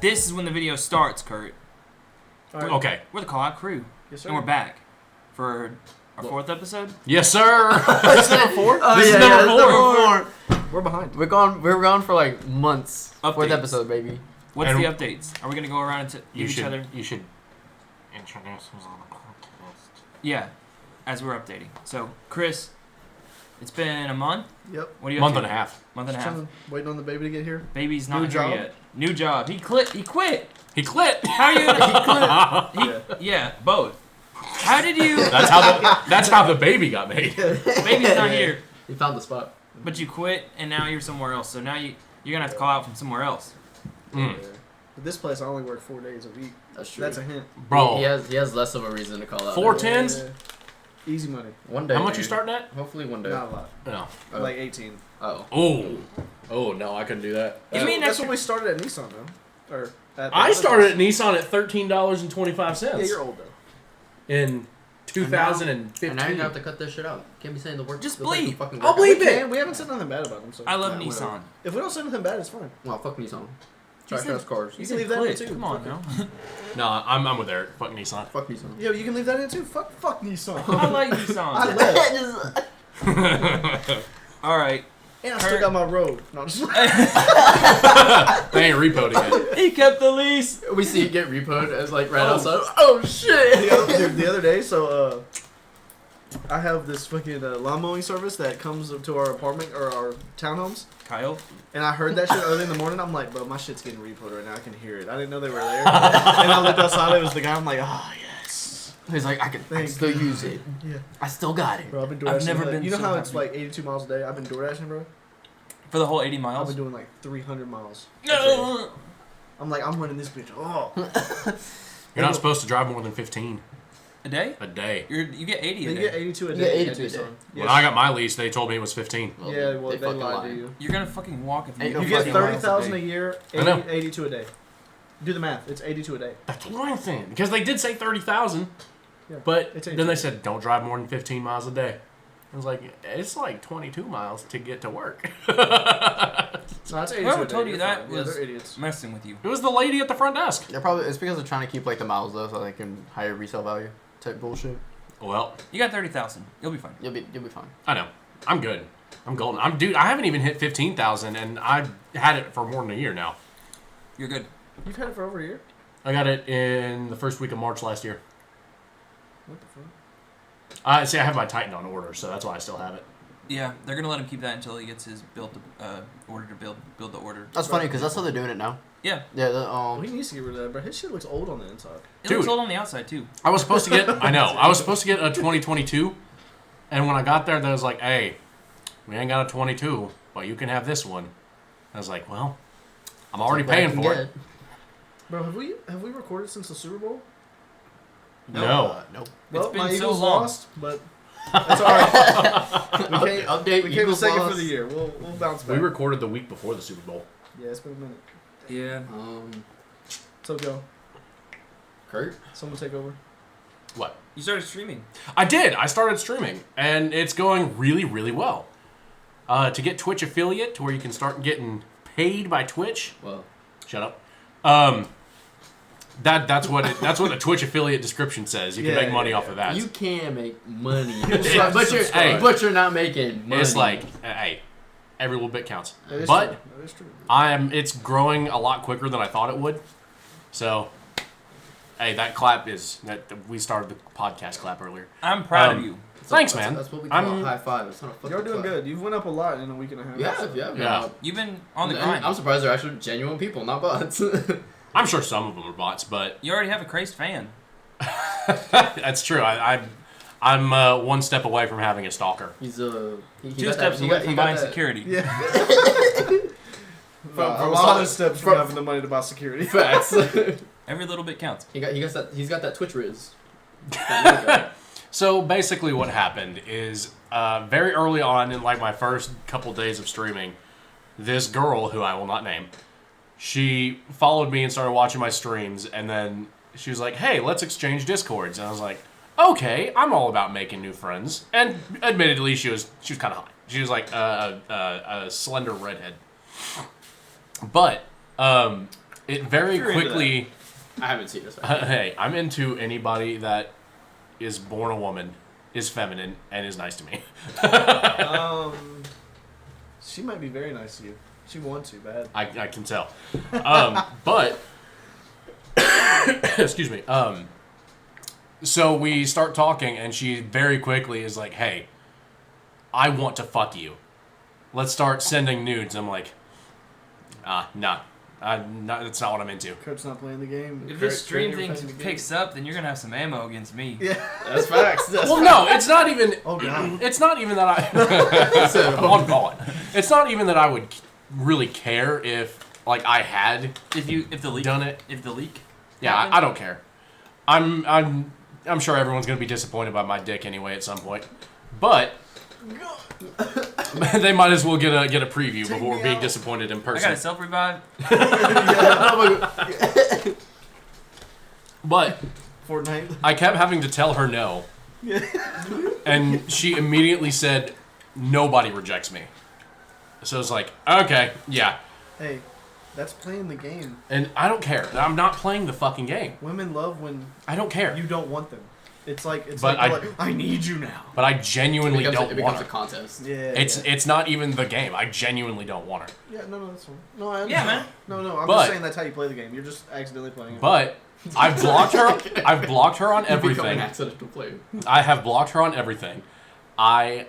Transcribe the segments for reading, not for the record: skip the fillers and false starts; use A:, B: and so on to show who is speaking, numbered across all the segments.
A: This is when the video starts, Kurt.
B: Right.
C: Okay.
A: We're the Call Out Crew.
B: Yes, sir.
A: And we're back for our 4th episode.
C: Yes, sir.
B: This is number 4?
C: This is number 4.
B: We're behind.
D: We're gone for like months.
A: Updates.
D: 4th episode, baby.
A: What's
C: And
A: the updates? Are we going to go around and give each other?
C: You should introduce who's on the podcast.
A: Yeah, as we're updating. So, Chris, it's been a month.
B: Yep.
A: What are you
C: Month
A: up
C: and
A: to?
C: a half.
A: Month and a
B: Just
A: half.
B: chilling, waiting on the baby to get here.
A: Baby's not
B: New
A: here
B: job?
A: yet. New job. He quit.
C: He quit.
A: How are you gonna...
B: Yeah.
A: Yeah, both. How did you...
C: That's how the baby got made.
A: Baby's not here,
D: He found the spot.
A: but you quit, and now you're somewhere else. So now you're gonna have to call out from somewhere else.
C: Mm.
B: Yeah. But this place, I only work 4 days a week.
D: That's true.
B: That's a hint.
C: Bro,
D: He has less of a reason to call out.
C: 4 tens?
B: Yeah. Easy money.
D: One day.
C: how much you
D: dude.
C: starting at?
D: Hopefully one day.
B: Not a lot.
C: No.
D: Oh.
B: Like 18.
D: Oh.
C: Oh no, I couldn't do that.
A: Give me an
B: That's
A: extra...
B: when we started at Nissan, though. Or at the
C: I
B: other
C: started
B: place.
C: at Nissan at $13.25
B: Yeah, you're old, though.
C: in 2015.
D: And now you're gonna have to cut this shit out. Can't be saying the word.
A: Just
D: the fucking
A: bleep.
D: fucking
C: I'll
D: word.
C: bleep
B: We
C: it.
B: can. We haven't said nothing bad about them. So
A: I love
B: yeah,
A: Nissan.
B: whatever. If we don't say nothing bad, it's fine.
D: Well, fuck Nissan.
A: You
D: Trash
A: said-
D: ass cars.
B: You
A: said
B: can leave that in
A: quit.
B: too.
A: Come on
B: Fuck
A: now.
C: No, I'm with Eric. Fuck Nissan.
D: Fuck Nissan.
B: Yo, you can leave that in too. Fuck Nissan.
A: I like
B: I
A: Nissan.
B: left.
A: All right.
B: And I still got my road. No, I'm just
C: They ain't repoed it.
A: He kept the lease.
D: We see it get repoed as like right
B: Oh.
D: outside. Oh shit!
B: the other day, so I have this fucking lawn mowing service that comes up to our apartment or our townhomes,
A: Kyle.
B: and I heard that shit early in the morning. I'm like, bro, my shit's getting repoed right now. I can hear it. I didn't know they were there. And I looked outside. It was the guy. I'm like, ah, yes.
D: He's like, I can
B: Thank
D: still
B: God.
D: use it.
B: Yeah,
D: I still got it.
B: bro, I've been DoorDashing.
A: I've never
B: like,
A: been
B: You know
A: so
B: how it's
A: happy.
B: like 82 miles a day? I've been DoorDashing, bro.
A: For the whole 80
B: I've
A: miles.
B: been doing like 300 miles.
A: No.
B: I'm like, I'm running this bitch. Oh,
C: You're not supposed to drive more than 15
A: A day?
C: a day.
A: You get 80 a
B: you
A: day.
B: get 82 a
D: You
B: day.
D: get
B: at
D: 82 a day.
B: Nissan.
C: When
B: Yes.
C: I got my lease, they told me it was 15.
D: Well,
B: Yeah, well, they
D: fucking
B: lied
D: lie.
B: to you.
A: You're gonna fucking walk if
D: Ain't
A: you
D: no
B: You get
D: fucking miles a
B: 30,000 a
D: day.
B: year,
C: I know.
B: 82 a day. Do the math. It's 82 a day.
C: That's what I'm saying. Because they did say 30,000,
B: Yeah,
C: but
B: it's
C: then
B: 18.
C: they said don't drive more than 15 miles a day. I was like, it's like 22 miles to get to work.
B: No, it's 82
A: Whoever
B: a day.
A: told you
B: You're
A: that
B: fine. Yeah,
A: was
B: they're idiots.
A: messing with you.
C: It was the lady at the front desk.
D: They're probably it's because they're trying to keep like the miles though, so they can higher resale value type bullshit.
C: Well,
A: You got 30,000. You'll be fine.
D: You'll be fine.
C: I know. I'm good. I'm golden. I haven't even hit 15,000, and I've had it for more than a year now.
A: You're good.
B: You've had it for over a year?
C: I got it in the first week of March last year.
B: What the fuck?
C: See, I have my Titan on order, so that's why I still have it.
A: Yeah, they're gonna let him keep that until he gets his order to build the order.
D: That's funny because that's how they're doing it now.
A: Yeah,
D: Yeah.
B: Well, he needs to get rid of that, bro. His shit looks old on the inside.
A: it
C: Dude.
A: looks old on the outside too.
C: I was supposed to get, I was supposed to get a 2022, and when I got there, they was like, hey, we ain't got a 22, but you can have this one. I was like, well, I'm already
D: That's what I
C: paying
D: can
C: for
D: get.
C: it.
B: Bro, have we recorded since the Super Bowl?
C: No.
D: Nope.
B: Well,
A: been
B: my
A: so
B: Eagles
A: long.
B: lost, but that's alright. we came,
D: Update.
B: we came
D: Eagles
B: second
D: lost.
B: for the year. We'll bounce back.
C: We recorded the week before the Super Bowl.
B: Yeah, it's been a minute.
A: Yeah.
B: So go.
D: Kurt.
B: Someone take over.
C: What?
A: You started streaming.
C: I did. I started streaming, and it's going really, really well. To get Twitch affiliate, to where you can start getting paid by Twitch.
D: Well,
C: Shut up. That's what the Twitch affiliate description says. You can
B: Yeah,
C: make money
B: yeah,
C: off of that.
D: you can make money,
B: have
D: but
B: to
D: you're
B: subscribe.
D: but you're not making money.
C: It's like, hey, every little bit counts.
B: That is
C: But
B: true. That is true.
C: it's growing a lot quicker than I thought it would. So, hey, that we started the podcast clap earlier.
A: I'm proud of you.
C: Thanks,
D: that's,
C: man.
D: That's what we call a high five. It's not a fucking
B: You're doing
D: clap.
B: good. You've went up a lot in a week and a half.
D: Yeah.
A: You've been on the
D: And
A: grind.
D: I'm surprised they're actually genuine people, not bots.
C: I'm sure some of them are bots, but
A: You already have a crazed fan.
C: that's true. I'm one step away from having a stalker.
D: He's
A: Two steps away from buying security.
B: Yeah. from
D: I
B: a
D: was
B: lot
D: talking-
B: of steps from having the money to buy security.
D: Facts.
A: Every little bit counts.
D: He's got that Twitch riz.
C: So basically what happened is very early on in like my first couple days of streaming, this girl, who I will not name, she followed me and started watching my streams, and then she was like, hey, let's exchange Discords. And I was like, okay, I'm all about making new friends. And admittedly, she was kind of hot. She was like a slender redhead. But it very
A: You're into
C: quickly.
D: I haven't seen this.
C: Hey, I'm into anybody that is born a woman, is feminine, and is nice to me.
B: She might be very nice to you. She wants you bad.
C: I can tell. But excuse me. So we start talking, and she very quickly is like, "Hey, I want to fuck you. Let's start sending nudes." I'm like, nah. That's not what I'm into.
B: Kurt's not playing the game.
A: If
B: Kurt-
A: this stream
B: Kurt
A: thing
B: never playing the
A: picks up, then you're gonna have some ammo against me.
B: game. Yeah.
D: That's facts. That's
C: Well, no, it's not even.
B: Oh god.
C: It's not even that I. On God. It's not even that I would really care if like I had
A: If the leak
C: done it.
A: If the leak.
C: Yeah,
A: happened,
C: I don't care. I'm sure everyone's gonna be disappointed by my dick anyway at some point, but they might as well get a preview
B: Take
C: before
B: me
C: being
B: out.
C: disappointed in
A: I
C: person.
A: got a self revive.
C: But
B: Fortnite.
C: I kept having to tell her no, and she immediately said, "Nobody rejects me." So it's like, okay, yeah,
B: Hey, that's playing the game.
C: and I don't care. I'm not playing the fucking game.
B: Women love when
C: I don't care.
B: you don't want them. It's like
C: But
B: they're like, I need you now.
C: But I genuinely
D: it
C: don't want
D: becomes a
C: her.
D: contest.
B: Yeah.
C: It's not even the game. I genuinely don't want her.
B: Yeah, no, that's fine. No, I
A: Yeah,
B: understand.
A: man.
B: No, I'm
C: But-
B: just saying that's how you play the game. You're just accidentally playing it.
C: But I've blocked her. I've blocked her on
D: You become an
C: everything.
D: accidental player.
C: I have blocked her on everything. I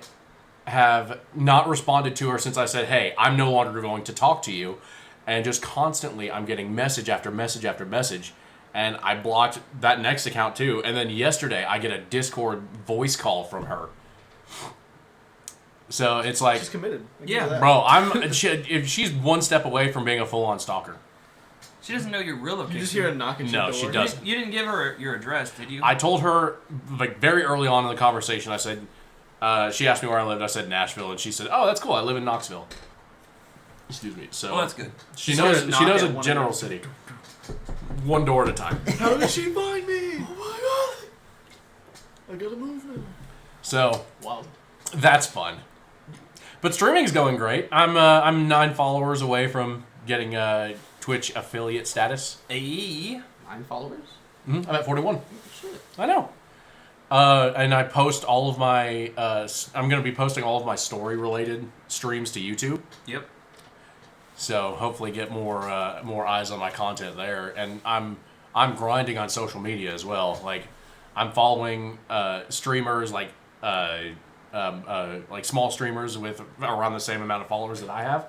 C: have not responded to her since I said, "Hey, I'm no longer going to talk to you," and just constantly I'm getting message after message after message, and I blocked that next account too. And then yesterday I get a Discord voice call from her. So it's like,
B: She's committed. I give
A: Yeah,
B: her that.
C: bro, if she's one step away from being a full-on stalker.
A: She doesn't know your real location.
B: You just hear a knock at your
C: No,
B: door.
C: she
A: You
C: doesn't.
A: You didn't give her your address, did you?
C: I told her, like, very early on in the conversation, I said, she asked me where I lived. I said Nashville, and she said, "Oh, that's cool. I live in Knoxville." Excuse me. So
A: Oh, that's good.
C: she
B: So
C: knows.
B: just
C: She
B: knock
C: knows
B: at
C: a
B: one
C: general
B: door.
C: city, one door at a time.
B: How did she find me? Oh my god! I gotta move now.
C: So
D: Wow.
C: that's fun. But streaming's going great. I'm 9 followers away from getting Twitch affiliate status.
A: Aye.
D: 9 followers?
C: I'm at 41.
D: Shit.
C: I know. And I post all of my. I'm going to be posting all of my story-related streams to YouTube.
A: Yep.
C: So hopefully get more eyes on my content there. And I'm grinding on social media as well. Like I'm following streamers like small streamers with around the same amount of followers that I have.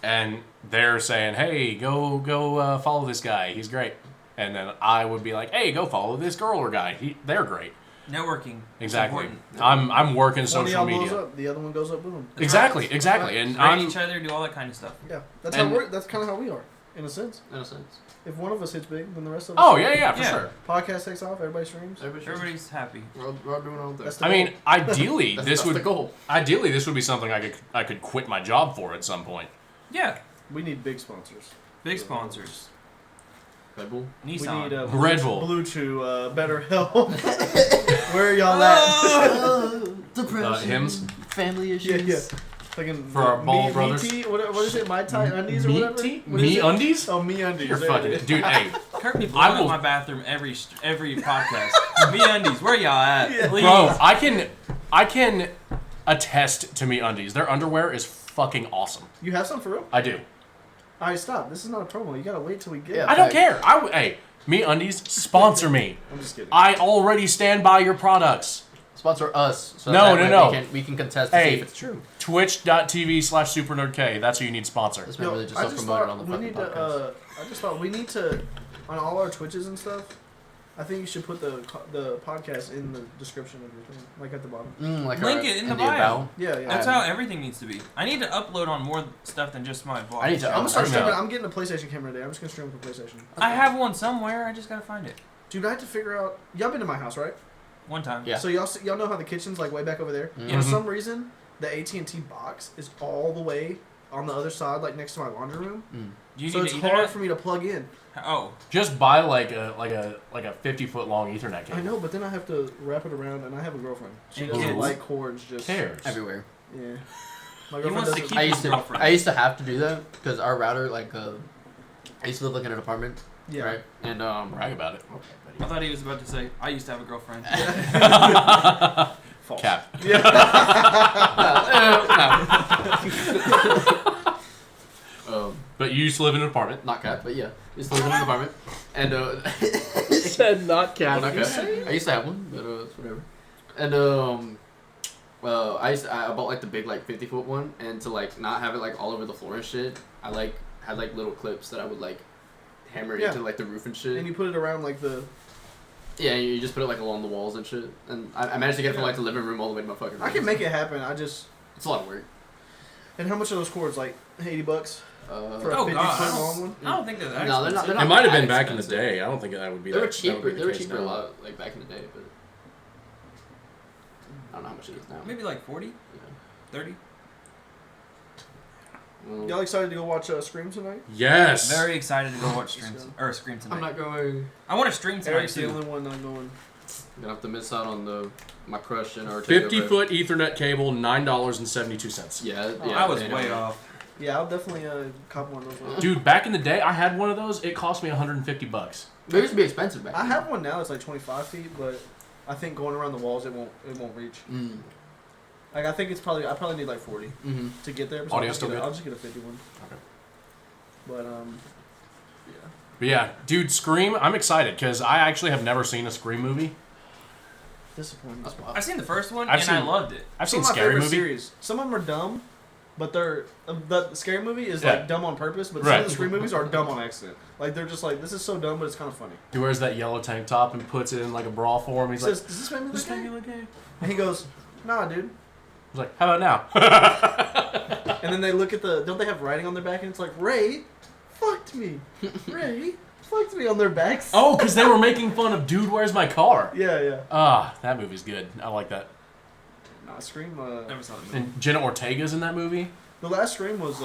C: And they're saying, "Hey, go follow this guy. He's great." And then I would be like, "Hey, go follow this girl or guy. They're great."
A: Networking. It's
C: Exactly.
A: important.
C: I'm working
B: One of
C: social
B: y'all blows
C: media.
B: up, the other one goes up. Boom.
C: Exactly. And
A: Rate
C: I'm
A: each other, do all that kind of stuff.
B: Yeah, that's
C: And-
B: how we're. That's kind of how we are, in a sense.
D: In a sense.
B: If one of us hits big, then the rest of us.
C: Oh yeah, for
A: Yeah.
C: sure.
B: Podcast takes off. Everybody streams.
A: Everybody's happy.
D: We're all doing our own thing.
B: That's the
C: I mean,
B: goal.
C: ideally
D: That's
C: this
D: the
C: would
D: goal.
C: be something I could quit my job for at some point.
A: Yeah.
B: We need big sponsors.
A: Big sponsors.
D: Red Bull.
A: Nissan.
B: We need
C: Red Bull.
B: Blue Chew, Better Health. Where are y'all at?
D: Depression.
C: Hymns?
D: Family
B: Yeah,
D: issues.
B: yeah. Fucking
C: For our ball brothers.
B: Me what is it? My tie undies or
C: Me
B: whatever.
C: tea?
B: What is
C: Me
B: it?
C: undies?
B: Oh, me undies.
C: You're
B: There
C: fucking
B: it is.
C: dude. Hey,
A: Kirk be
C: I
A: blowing
C: will-
A: up my bathroom every podcast. Me undies, where y'all at?
B: Yeah.
A: Please.
C: bro, I can attest to Me Undies. Their underwear is fucking awesome.
B: You have some for real?
C: I do.
B: All right, stop. This is not a promo. You gotta wait till we get.
D: Yeah.
B: it.
C: I don't care. Hey, Me Undies, sponsor me.
B: I'm just kidding.
C: I already stand by your products.
D: Sponsor us. So
C: No,
D: that
C: no,
D: way
C: no.
D: We can contest to see
C: Hey,
D: if it's true.
C: Twitch.tv/SuperNerdK. That's who you need sponsor.
D: This man
B: Yo,
D: really just
B: I just
D: self-promoted
B: thought
D: on the
B: we
D: fucking
B: need
D: podcast.
B: to. I just thought we need to, on all our Twitches and stuff. I think you should put the podcast in the description of your thing, like at the bottom.
D: Like
A: Link
D: our-
A: it in the
D: the
A: bio.
D: about.
B: Yeah, yeah.
A: That's how everything needs to be. I need to upload on more stuff than just my vlog.
D: I need to-
B: I'm gonna start
C: I know.
B: streaming. I'm getting a PlayStation camera today. I'm just gonna stream with a PlayStation.
A: I have one somewhere. I just gotta find it.
B: Dude, I have to figure out. Y'all been to my house, right?
A: One time.
D: Yeah.
B: So y'all know how the kitchen's like way back over there.
D: Mhm.
B: For some reason, the AT&T box is all the way on the other side, like next to my laundry room.
A: Do you
B: So
A: need
B: it's
A: to
B: hard
A: Ethernet?
B: for me to plug in.
A: Oh,
C: Just buy like a 50-foot long Ethernet cable.
B: I know, but then I have to wrap it around, and I have a girlfriend. She
A: And
B: doesn't
A: kids.
B: like cords just
C: Cares.
D: Everywhere.
B: Yeah. My
A: He
B: girlfriend
A: wants to
B: doesn't.
A: keep
D: I
A: his
D: used to.
A: girlfriend.
D: I used to have to do that because our router I used to live like in an apartment.
B: Yeah.
D: Right. And
C: Brag about it.
D: Okay,
A: I
D: buddy.
A: thought he was about to say, I used to have a girlfriend.
B: False.
C: Cap. But you used to live in an apartment.
D: Not cat, but yeah, used to live in an apartment, and
B: Said not cat.
D: not cat. I used to have one, but it's whatever. And well, I bought like the big like 50-foot one, and to like not have it like all over the floor and shit, I like had like little clips that I would like hammer
B: Yeah.
D: into like the roof and shit.
B: And you put it around like the.
D: Yeah, you just put it like along the walls and shit, and I managed to get it from like the living room all the way to my fucking room.
B: I can make it happen. I just.
D: It's a lot of work.
B: And how much are those cords? Like $80 for a
A: Oh,
B: 50
A: God,
B: foot
A: I don't-
B: long one.
A: I don't think they're that
D: No, they're not-
A: expensive.
D: they're not-
C: It might have been
D: that
C: back in the
D: expensive.
C: day. I don't think that would be.
D: They were
C: that
D: cheaper.
C: would be the
D: They were
C: case
D: cheaper a
C: now.
D: lot like back in the day, but I don't know how much it is now.
A: Maybe like 40,
D: Yeah.
A: 30.
D: Well,
B: Y'all excited to go watch Scream tonight?
C: Yes.
A: Very excited to go watch Scream tonight.
D: I'm not going.
A: I want to stream tonight
B: Eric's the
A: too.
B: only one not going.
D: I'm gonna have to miss out on my crush and Ortega.
C: 50-foot Ethernet cable, $9.72.
D: Yeah,
B: Oh,
D: yeah.
A: I was
D: they
A: way
D: know.
A: off.
B: Yeah, I'll definitely cop one of those. Ones.
C: Dude, back in the day, I had one of those. It cost me $150.
D: They used to be expensive back
B: I
D: then.
B: have one now. It's like 25 feet, but I think going around the walls it won't reach.
D: Mm.
B: Like I think it's probably I probably need like 40
D: Mm-hmm.
B: to get there. So
C: Audio
B: I'll just
C: still
B: get
C: good?
B: I'll just get a 50 one.
C: Okay.
B: But yeah.
C: But yeah, dude, Scream, I'm excited because I actually have never seen a Scream movie.
B: Disappointing.
D: That's wild.
A: I've seen the first one
C: I've
A: and I
C: seen-
A: loved it.
C: I've
B: Some
C: seen
B: of my
C: Scary
B: favorite
C: Movie.
B: series. Some of them are dumb, but they're the scary movie is
C: Yeah.
B: like dumb on purpose. But some
C: Right.
B: of the Scream movies are dumb on accident. Like they're just like this is so dumb, but it's kind of funny.
C: He wears that yellow tank top and puts it in like a bra form.
B: He
C: He's
B: says,
C: like,
B: "Does this make me look
C: "This
B: gay?"
C: make me look gay?"
B: And he goes, "Nah, dude."
C: I was like, "How about now?"
B: And then they look at the don't they have writing on their back and it's like Ray fucked me. Ray fucked me on their backs.
C: Oh, because they were making fun of Dude, Where's My Car?
B: Yeah.
C: Ah, that movie's good. I like that.
B: Nah, Scream.
A: Never saw the movie.
C: And Jenna Ortega's in that movie.
B: The last Scream was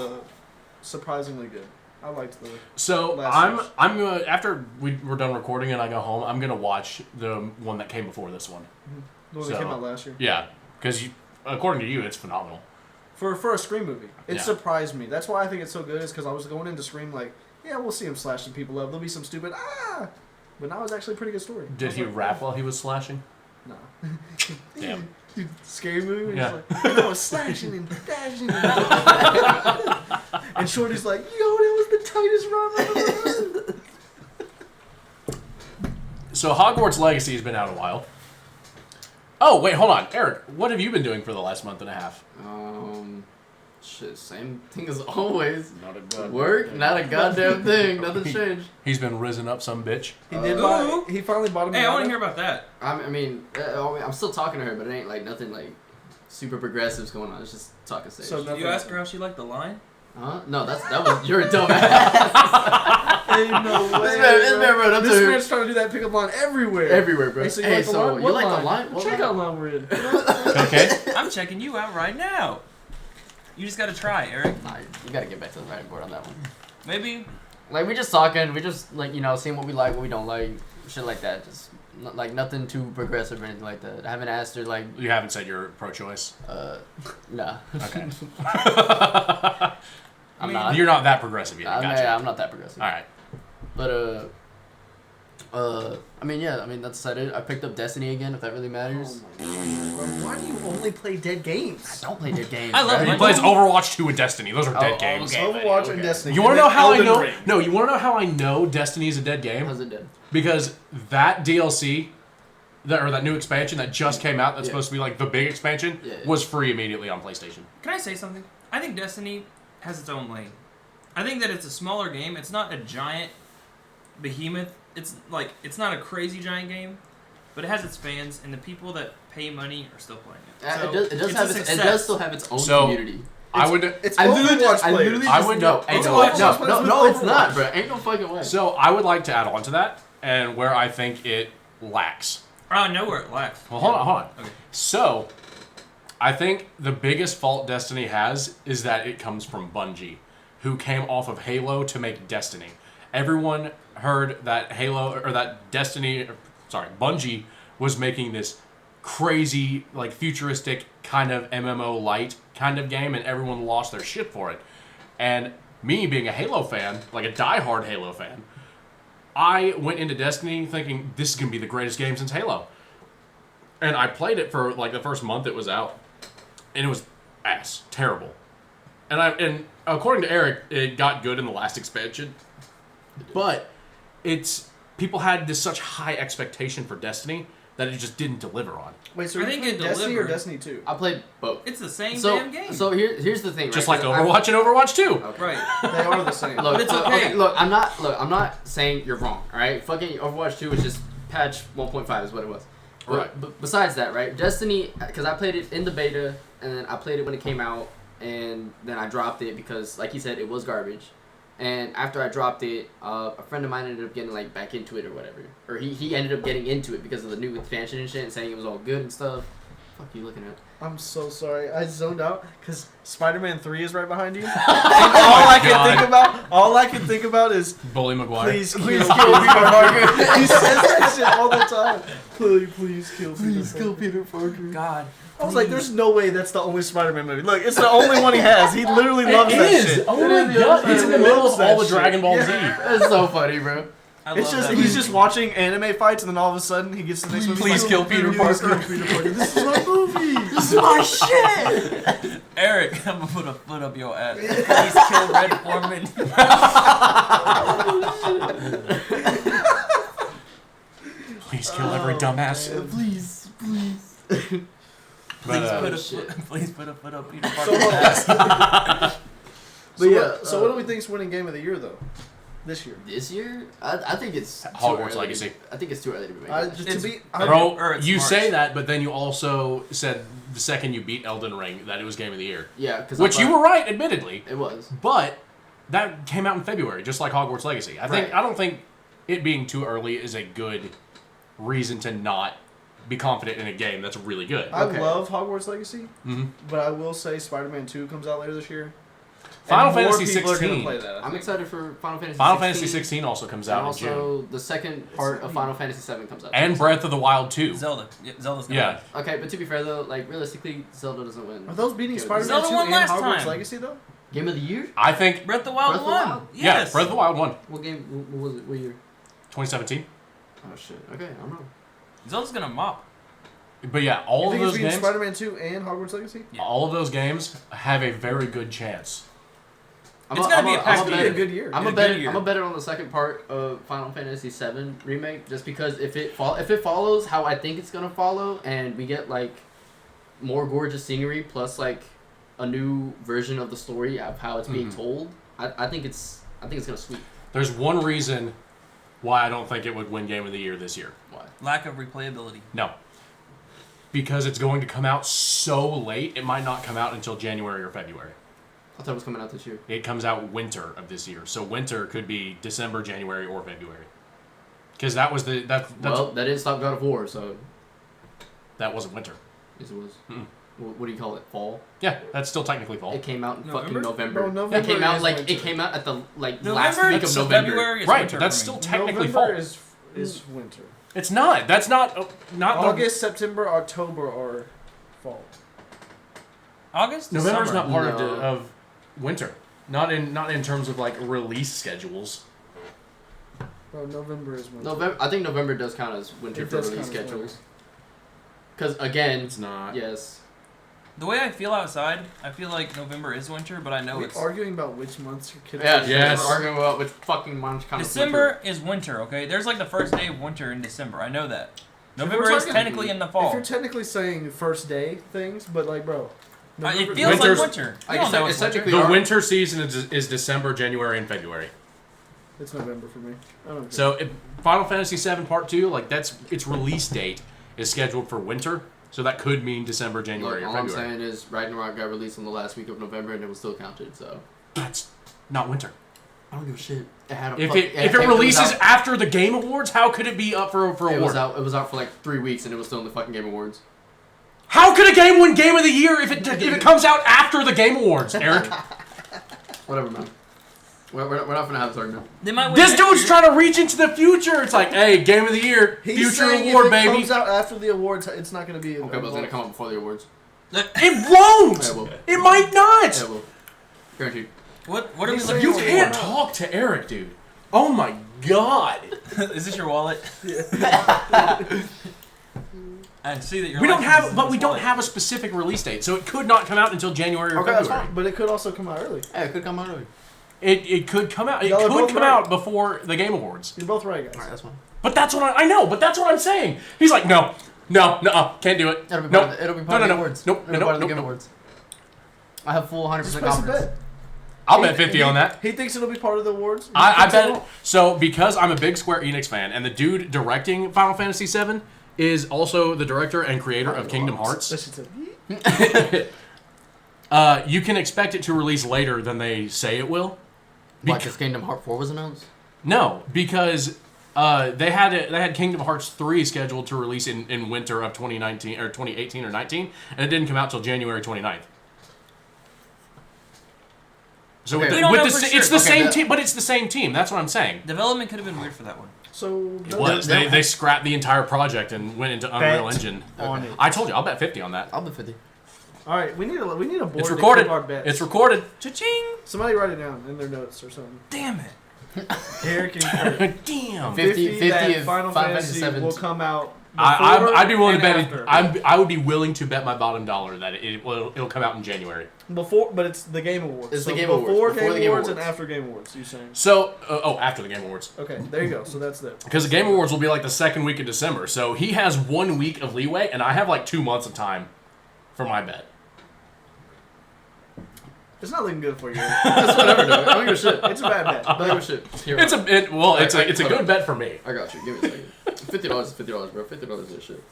B: surprisingly good. I liked the.
C: So
B: Last
C: I'm gonna after we're done recording and I go home, I'm gonna watch the one that came before this one.
B: The one that
C: So-
B: came out last year.
C: Yeah, because according to you, it's phenomenal.
B: For a Scream movie, it
C: Yeah.
B: surprised me. That's why I think it's so good. Is because I was going into Scream like, yeah, we'll see him slashing people up. There'll be some stupid but now it's actually a pretty good story. I
C: Did
B: was
C: he
B: like,
C: rap while he was slashing?
B: Nah.
C: Damn.
B: Dude, scary movie. Where
C: Yeah.
B: he's like, I was slashing and dashing. And Shorty's like, yo, that was the tightest run I've ever run.
C: So Hogwarts Legacy has been out a while. Oh wait, hold on, Eric. What have you been doing for the last month and a half?
D: Shit, same thing as always.
C: Not a good
D: Work, not a goddamn thing. Nothing's changed.
C: He's been risen up, some bitch.
B: He did
A: Ooh.
B: buy. He finally bought him.
A: Hey, I want to
B: Miata.
A: hear about that.
D: I mean, I'm still talking to her, but it ain't like nothing like super progressive's going on. It's just talking stage.
B: So
A: Did
B: nothing.
A: you ask her how she liked the line?
D: Huh? No, that was you're a dumbass.
B: Ain't no way.
D: This man wrote up
B: This
D: to her.
B: man's trying to do that pickup line everywhere.
D: Everywhere, bro.
B: Hey, so you
D: Hey,
B: like the
D: so
B: line?
D: you
B: What
D: like the
B: line?
D: line? What
B: Check
D: line?
B: out line we're in.
C: Okay.
A: I'm checking you out right now. You just gotta try, Eric.
D: Nah, you gotta get back to the writing board on that one.
A: Maybe.
D: Like we just talking, we just like seeing what we like, what we don't like, shit like that. Just like nothing too progressive or anything like that. I haven't asked her like,
C: You haven't said you're pro-choice.
D: nah.
C: Okay.
D: I'm
A: mean,
D: not.
C: You're not that progressive yet. Gotcha.
D: Yeah, I'm not that progressive.
C: All right.
D: But I mean, yeah, I mean that's it. I picked up Destiny again, if that really matters.
B: Why do you only play dead games?
D: I don't play their games.
A: I love
D: bro.
C: He
A: Like-
C: plays Overwatch 2 and Destiny. Those are dead
D: Oh,
C: games.
D: okay.
B: Overwatch
D: okay.
B: and Destiny.
C: You want
B: and
C: to know
B: then
C: how I
B: Elden
C: know?
B: Ring.
C: No, you want to know how I know Destiny is a dead game?
D: How's it dead?
C: Because that DLC, that new expansion that just came out, that's
D: Yeah.
C: supposed to be like the big expansion,
D: Yeah.
C: was free immediately on PlayStation.
A: Can I say something? I think Destiny has its own lane. I think that it's a smaller game. It's not a giant behemoth. It's not a crazy giant game, but it has its fans, and the people that pay money are still playing it. So
D: It does
A: it's a
D: have it
A: success.
D: does still have its own
C: So-
D: community.
C: I would.
B: It's
D: I literally
B: Overwatch
D: just, I
B: players.
D: literally
C: I
D: just
C: would-
D: no, ain't no,
A: Overwatch
D: no,
B: is
D: no,
B: with
D: no, it's
B: Overwatch.
D: not, bro. Ain't no fucking way.
C: So I would like to add on to that, and where I think it lacks.
A: I know where it lacks.
C: Well, hold on.
A: Okay.
C: So, I think the biggest fault Destiny has is that it comes from Bungie, who came off of Halo to make Destiny. Everyone heard that Bungie was making this crazy, like futuristic kind of MMO light kind of game, and everyone lost their shit for it. And me being a Halo fan, like a diehard Halo fan, I went into Destiny thinking this is going to be the greatest game since Halo. And I played it for like the first month it was out, and it was ass. Terrible. And according to Eric, it got good in the last expansion. But people had this such high expectation for Destiny that it just didn't deliver on.
B: Wait, so
A: I
B: you
A: think
B: played
A: it
B: Destiny
A: delivered.
B: or Destiny 2?
D: I played both.
A: It's the same
D: So
A: damn game.
D: so here's the thing.
C: Just
D: right?
C: like
D: 'Cause
C: Overwatch and Overwatch 2.
D: Okay.
A: Right.
B: They are the same.
D: Look,
A: But it's okay.
D: Look, I'm not saying you're wrong. All right, fucking Overwatch 2 was just patch 1.5 is what it was.
C: Right.
D: But besides that, right? Destiny, because I played it in the beta, and then I played it when it came out, and then I dropped it because, like he said, it was garbage. And after I dropped it, a friend of mine ended up getting like back into it or whatever, or he ended up getting into it because of the new expansion and shit, and saying it was all good and stuff. Fuck you looking at?
B: I'm so sorry. I zoned out because Spider-Man 3 is right behind you. And all I can think about is
C: Bully Maguire.
B: please kill
D: Please
B: Peter
D: kill Peter
B: Parker.
D: Parker.
B: He says that shit all the time. Please kill Peter Parker.
D: Peter Parker.
A: God.
B: I was like, there's no way that's the only Spider-Man movie. Look, it's the only one he has. He literally loves that shit.
C: Oh
D: It
C: my
D: is the
C: god!
D: other
C: It's in the
D: side.
C: middle
B: Loves
C: of
B: that
C: all the
B: shit.
C: Dragon Ball Z.
D: That's so funny, bro.
A: I
B: It's
A: love
B: just
A: that
B: he's
A: movie.
B: just watching anime fights, and then all of a sudden he gets to the next movie.
C: Please kill Peter Parker.
B: This is my movie.
D: This is my shit.
A: Eric, I'm gonna put a foot up your ass. Please kill Red Foreman.
C: Please kill every dumbass.
D: Please.
C: But,
A: Please put a foot up Peter Parker's ass.
B: But
D: yeah,
B: so what do we think's winning game of the year though? This year.
D: This year, I think it's too
C: Hogwarts
D: early.
C: Legacy.
D: I think it's too early to make.
B: Just
A: It's-
B: to be,
C: Bro,
A: or it's
C: you
A: March.
C: say that, but then you also said the second you beat Elden Ring that it was Game of the Year.
D: Yeah, because
C: Which you were right, admittedly.
D: It was.
C: But that came out in February, just like Hogwarts Legacy.
D: Right.
C: I don't think it being too early is a good reason to not be confident in a game that's really good.
B: I
D: Okay.
B: love Hogwarts Legacy,
C: Mhm.
B: but I will say Spider-Man 2 comes out later this year.
C: Final
B: And more
C: Fantasy
B: people are gonna
C: 16.
B: play that, I
D: I'm
B: think.
D: excited for Final Fantasy.
C: Final
D: 16,
C: Fantasy 16 also comes
D: and
C: out in June.
D: also the second part of Final Fantasy 7 comes out.
C: And Breath of the Wild 2.
A: Zelda. Yeah, Zelda's gonna
C: Yeah.
A: win.
D: Okay, but to be fair though, like realistically, Zelda doesn't win.
B: Are those beating
D: Game of
B: Spider-Man
A: Zelda
B: 2
A: won
B: and
A: last
B: Hogwarts
A: time.
B: Legacy though?
D: Game of the year?
C: I think,
A: Breath of the Wild
D: Breath of the
A: won.
D: Wild?
C: yeah,
A: Yes.
C: Breath of the Wild won.
D: What game? What was it? What year?
C: 2017.
D: Oh shit. Okay, I'm wrong.
A: Zelda's gonna mop.
C: But yeah,
B: You
C: all of
B: think it's
C: those
B: beating
C: games,
B: Spider-Man 2 and Hogwarts Legacy?
A: Yeah.
C: all of those games have a very good chance.
D: I'm
A: It's gonna be a
D: I'm
A: packed
B: It's
A: year.
B: been a good year.
D: I'm
A: Yeah,
D: a bet.
A: good year.
D: I'm a bet on the second part of Final Fantasy VII remake, just because if it follows how I think it's gonna follow, and we get like more gorgeous scenery plus like a new version of the story of how it's being
C: Mhm.
D: told, I think it's gonna sweep.
C: There's one reason why I don't think it would win Game of the Year this year.
D: Why?
A: Lack of replayability.
C: No. Because it's going to come out so late, it might not come out until January or February.
D: I thought it was coming out this year.
C: It comes out winter of this year. So winter could be December, January, or February. Because that was that's
D: Well, that didn't stop God of War, so
C: that wasn't winter.
D: yes, it was.
C: Mm-mm.
D: What do you call it? Fall.
C: Yeah, that's still technically fall.
D: It came out in fucking
A: November?
D: November.
B: Bro, November
D: It came out
B: is
D: like
B: winter.
D: it came out at the last
A: November
D: week of
A: to
D: November.
A: February is
C: Right,
A: winter
C: but that's
A: for
C: still
A: me.
C: technically fall.
B: November is winter.
C: It's not. That's not not the-
B: August, September, October are fall.
A: August. to
C: November's
A: summer.
C: not part of,
D: No.
C: of winter. Not in terms of like release schedules.
B: Bro, November is winter.
D: November. I think November does count as winter
B: It
D: for
B: does
D: release
B: count as
D: schedules. Because again,
C: It's not.
D: yes.
A: The way I feel outside, I feel like November is winter, but I know
B: Are we
A: it's
B: arguing about which months your kids
D: Yeah,
B: are
C: Yes.
D: We're arguing about which fucking month kind
A: December is winter. Okay, there's like the first day of winter in December. I know that. November
B: we're
A: is
B: talking-
A: technically in the
B: If
A: fall.
B: you're technically saying first day things, but like, bro.
A: It feels
C: Winter's-
A: like winter.
D: I
A: You
D: guess
A: don't know
D: it's
A: it's winter.
D: technically-
C: The winter season is December, January, and February.
B: It's November for me. I don't care.
C: So if Final Fantasy VII Part 2, like that's its release date is scheduled for winter, so that could mean December, January,
D: Look,
C: or
D: all I'm
C: February.
D: saying is Ragnarok got released on the last week of November and it was still counted. So
C: That's not winter.
D: I don't give a shit. It had a
C: If
D: fuck-
C: it
D: was
C: releases
D: out-
C: after the Game Awards, how could it be up for
D: it
C: award?
D: was out. It was out for like 3 weeks and it was still in the fucking Game Awards.
C: How could a game win Game of the Year if it comes out after the Game Awards, Eric?
D: Whatever, man. We're not gonna have this argument.
A: They might win
C: This
A: next
C: dude's
A: year.
C: trying to reach into the future. It's like, hey, Game of the Year,
B: He's
C: future
B: saying
C: award,
B: if it
C: baby.
B: comes out after the awards, it's not going to be.
D: Okay, but it's gonna come out before the awards.
C: It won't.
D: Yeah, it will.
C: It might not.
D: Yeah, it will. Guaranteed.
A: What are we
B: He's
A: looking
C: You
B: saying
A: for?
C: can't talk to Eric, dude. Oh my god.
A: Is this your wallet? I see that you're.
C: We don't have a specific release date, so it could not come out until January or
D: Okay, that's
C: February.
D: fine.
B: But it could also come out early.
D: Hey, it could come out early.
C: It could come out. It
B: Y'all are
C: could
B: both
C: come
B: right.
C: out before the Game Awards.
B: You're both right, guys.
D: Alright, that's fine.
C: But that's what I know. But that's what I'm saying. He's like, no, can't do it.
D: It'll be
C: Nope.
D: part of the, it'll be part of the awards.
C: Nope.
D: It'll be part of the Game Awards. I have full 100%
B: Just place a
D: confidence.
B: bet.
C: I'll bet 50 on that.
B: He thinks it'll be part of the awards.
C: I bet. So because I'm a big Square Enix fan, and the dude directing Final Fantasy VII is also the director and creator of Kingdom Hearts.
B: That shit said,
C: You can expect it to release later than they say it will.
D: What, because Kingdom Hearts 4 was announced?
C: No, because they had Kingdom Hearts 3 scheduled to release in winter of 2019 or 2018 or 19, and it didn't come out till January 29th. So
D: Okay.
C: with
A: We
C: the,
A: don't
C: with
A: know
C: the,
A: for
C: it's
A: sure.
C: the
D: Okay,
C: same team, but it's the same team. That's what I'm saying.
A: Development could have been weird for that one.
B: So
C: It was. They scrapped the entire project and went into Unreal
B: Bet
C: Engine.
B: on
D: Okay.
B: it.
C: I told you, I'll bet 50 on that.
D: I'll be 50.
B: All right, we need a board.
C: It's
B: to
C: recorded.
B: keep our bets.
C: It's recorded.
A: Cha-ching!
B: Somebody write it down in their notes or something.
A: Damn it!
B: Eric and Kurt.
C: Damn.
D: 50
B: that
D: of
B: Final
D: Final
B: Fantasy
D: Fantasy
B: will
D: VII.
B: come out.
C: I'd be willing to bet.
B: After.
C: I would be willing to bet my bottom dollar that it'll come out in January.
B: Before, but it's the Game Awards.
D: It's
B: so
D: the Game Awards.
B: before
D: Before the Game
B: Awards and
D: Awards.
B: after Game Awards. You saying?
C: So, after the Game Awards,
B: Okay, there you go. So that's it.
C: because the Game Awards will be like the second week of December. So he has 1 week of leeway, and I have like 2 months of time for my bet.
B: It's not looking good for you.
D: That's whatever, dude. I don't give a shit.
B: It's a bad bet.
D: I don't give a shit. Here,
C: It's a
D: hold on.
C: good bet for me.
D: I got you. Give me a second. $50 is $50, bro. $50 is shit.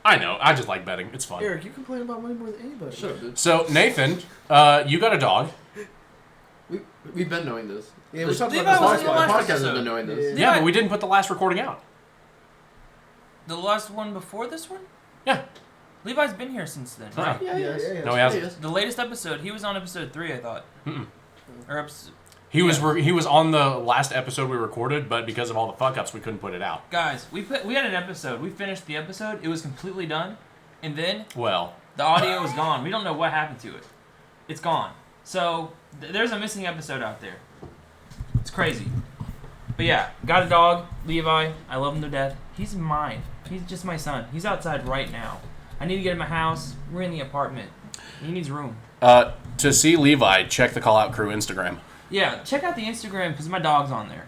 C: I know. I just like betting. It's fun.
B: Eric, you complain about money more than anybody.
D: Shut up, dude.
C: So Nathan, you got a dog.
D: We've been knowing this.
B: Yeah, we talked
A: Levi
B: about
A: was
B: this
A: in the
B: last
A: last
D: The podcast has
A: episode.
D: been knowing this.
B: Yeah.
C: Yeah, but we didn't put the last recording out.
A: The last one before this one?
C: Yeah.
A: Levi's been here since then, right?
D: Yeah,
B: Yeah,
D: yes.
B: yeah, yeah.
C: No, he hasn't.
A: The latest episode, he was on episode 3, I thought.
C: Mm-mm.
A: Or episode...
C: He was on the last episode we recorded, but because of all the fuck ups, we couldn't put it out.
A: Guys, we had an episode. We finished the episode. It was completely done. And then
C: Well,
A: the audio is gone. We don't know what happened to it. It's gone. So there's a missing episode out there. It's crazy. But yeah, got a dog, Levi. I love him to death. He's mine. He's just my son. He's outside right now. I need to get him a house. We're in the apartment. He needs room.
C: to see Levi, check the Call Out Crew Instagram.
A: Yeah, check out the Instagram because my dog's on there.